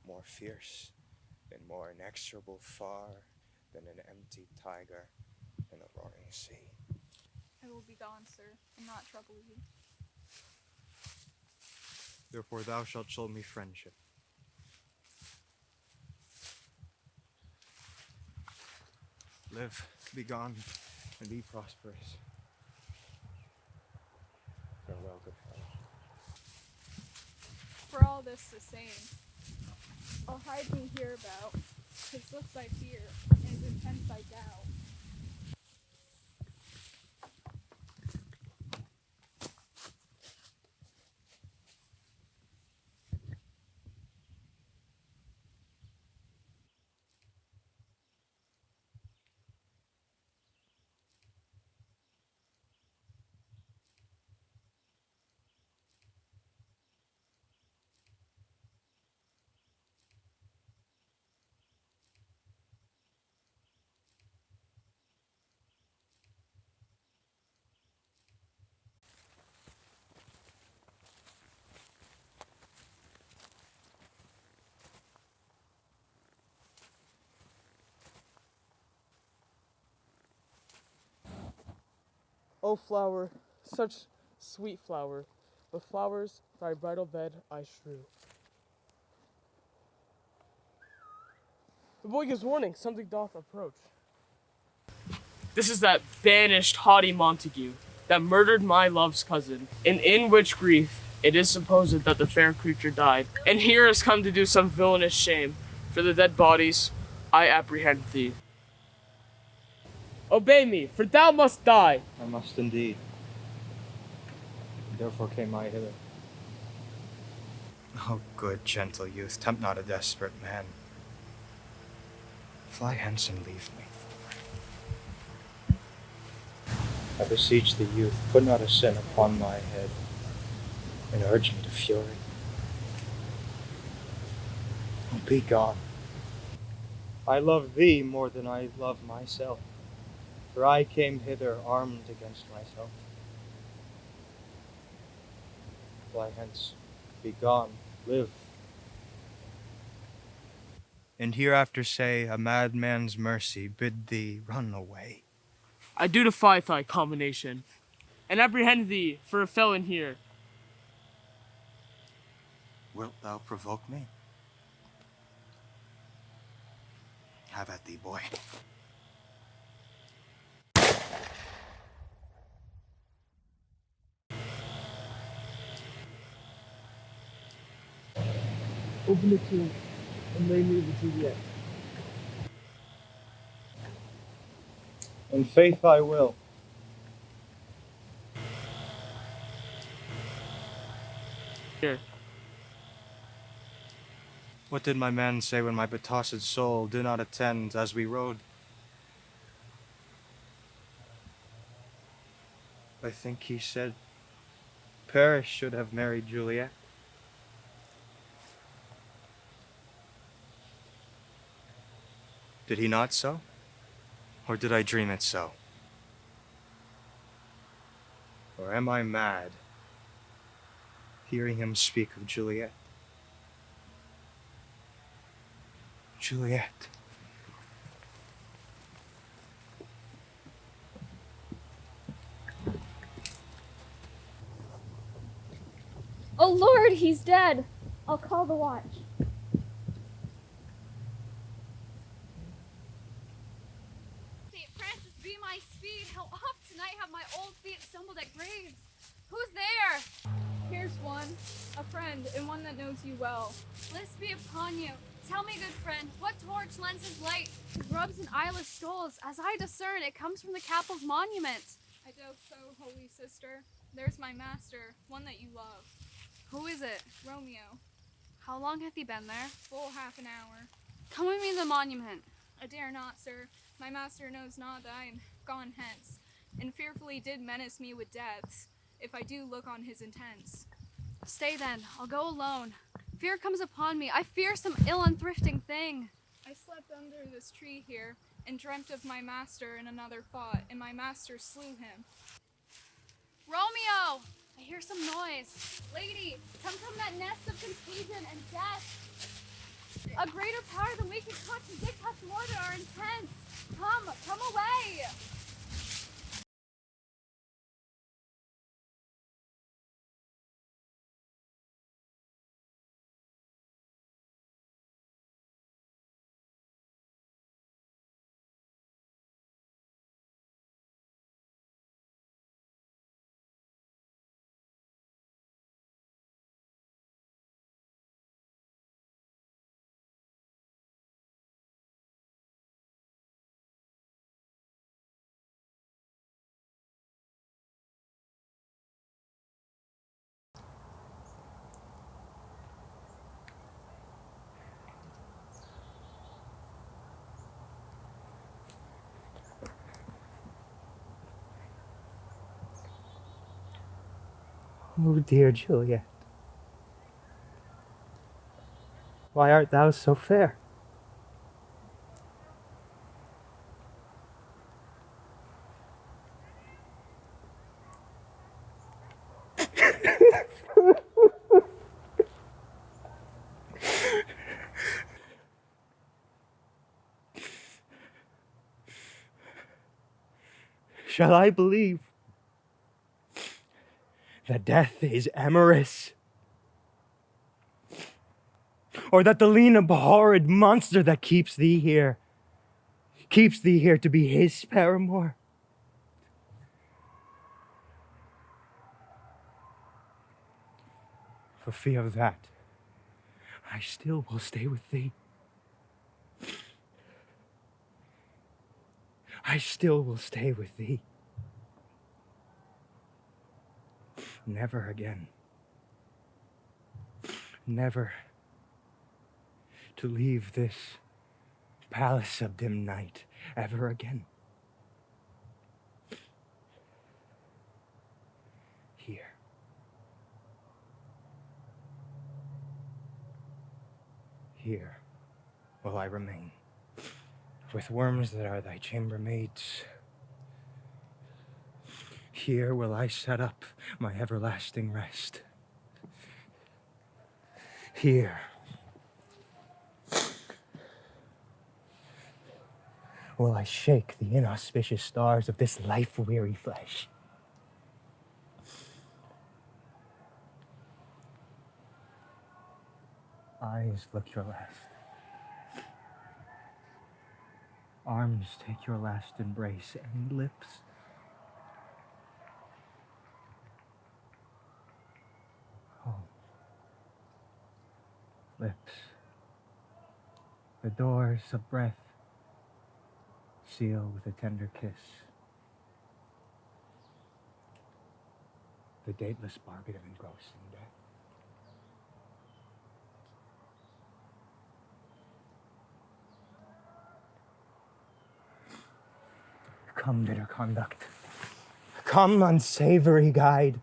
more fierce and more inexorable far than an empty tiger in a roaring sea. I will be gone, sir, and not trouble you. Therefore thou shalt show me friendship. Live, be gone, and be prosperous. Farewell, good fellow. For all this the same, I'll hide me hereabout. His looks I fear, and his intents I doubt. O flower, such sweet flower, with flowers thy bridal bed I strew. The boy gives warning, something doth approach. This is that banished haughty Montague, that murdered my love's cousin, and in which grief it is supposed that the fair creature died, and here is come to do some villainous shame. For the dead bodies, I apprehend thee. Obey me, for thou must die. I must indeed. Therefore came I hither. Oh, good, gentle youth, tempt not a desperate man. Fly hence and leave me. I beseech thee, youth, put not a sin upon my head, and urge me to fury. Oh, be gone. I love thee more than I love myself, for I came hither armed against myself. Fly hence, be gone, live. And hereafter say, a madman's mercy bid thee run away. I do defy thy combination, and apprehend thee for a felon here. Wilt thou provoke me? Have at thee, boy. Open the tomb and lay me with Juliet. In faith I will. Here. What did my man say when my betossed soul did not attend as we rode? I think he said Paris should have married Juliet. Did he not so? Or did I dream it so? Or am I mad, hearing him speak of Juliet? Juliet. Oh Lord, he's dead. I'll call the watch. St. Francis, be my speed. How oft tonight have my old feet stumbled at graves? Who's there? Here's one, a friend, and one that knows you well. Bliss be upon you. Tell me, good friend, what torch lends his light? It rubs in eyeless stoles. As I discern, it comes from the capel's monument. I doubt so, holy sister. There's my master, one that you love. Who is it? Romeo. How long hath he been there? Full half an hour. Come with me to the monument. I dare not, sir. My master knows not that I am gone hence. and fearfully did menace me with deaths, if I do look on his intents. Stay then, I'll go alone. Fear comes upon me. I fear some ill unthrifting thing. I slept under this tree here, and dreamt of my master, and another fought, and my master slew him. Romeo! I hear some noise. Lady, come from that nest of contagion and death. A greater power than we can contradict hath thwarted our intents. Come away! Oh, dear Juliet, why art thou so fair? Shall I believe that death is amorous? Or that the lean abhorred monster that keeps thee here to be his paramour? For fear of that, I still will stay with thee. I still will stay with thee. Never again. Never to leave this palace of dim night ever again. Here. Here will I remain, with worms that are thy chambermaids. Here will I set up my everlasting rest. Here will I shake the inauspicious stars of this life-weary flesh. Eyes, look your last. Arms, take your last embrace, and lips, oh, lips, the doors of breath, seal with a tender kiss, the dateless bargain of engrossing death. Come, bitter conduct. Come, unsavory guide.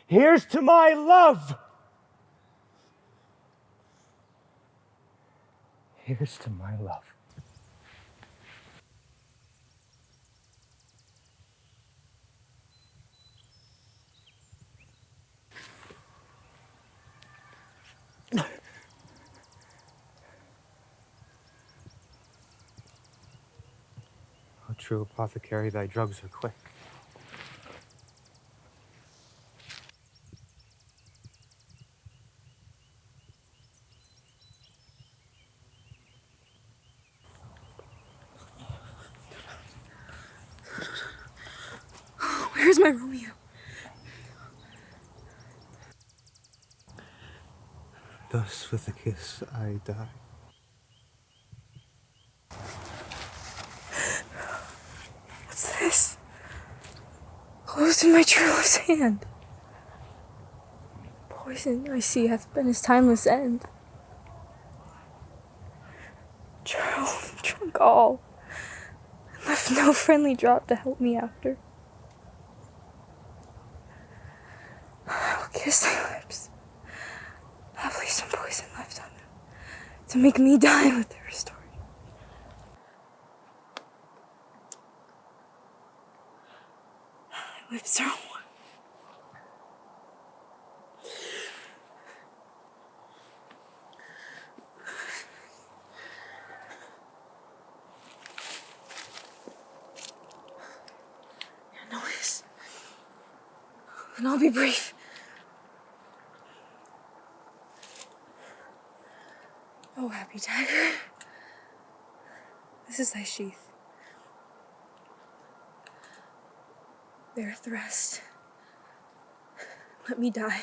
Here's to my love! Here's to my love. O true apothecary, thy drugs are quick. Where's my Romeo? Thus with a kiss I die. What's this? Closed in my true love's hand. Poison, I see, hath been his timeless end. took all, and left no friendly drop to help me after. I will kiss thy lips. Haply some poison left on them, to make me die with their story. My lips are warm. Your noise. And I'll be brief. Oh, happy tiger. This is thy sheath. There thrust. Let me die.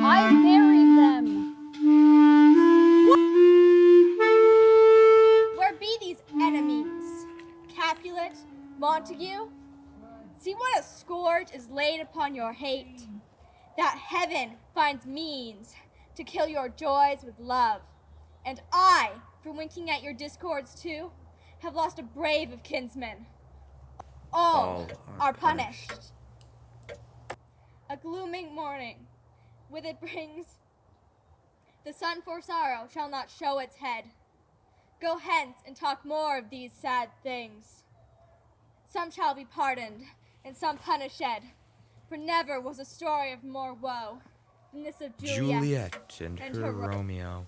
I buried them. Where be these enemies? Capulet, Montague? See what a scourge is laid upon your hate, that heaven finds means to kill your joys with love. And I, for winking at your discords too, have lost a brave of kinsmen. All are punished. A glooming morning, with it brings the sun for sorrow shall not show its head. Go hence and talk more of these sad things. Some shall be pardoned, and some punished, for never was a story of more woe than this of Juliet and her Romeo.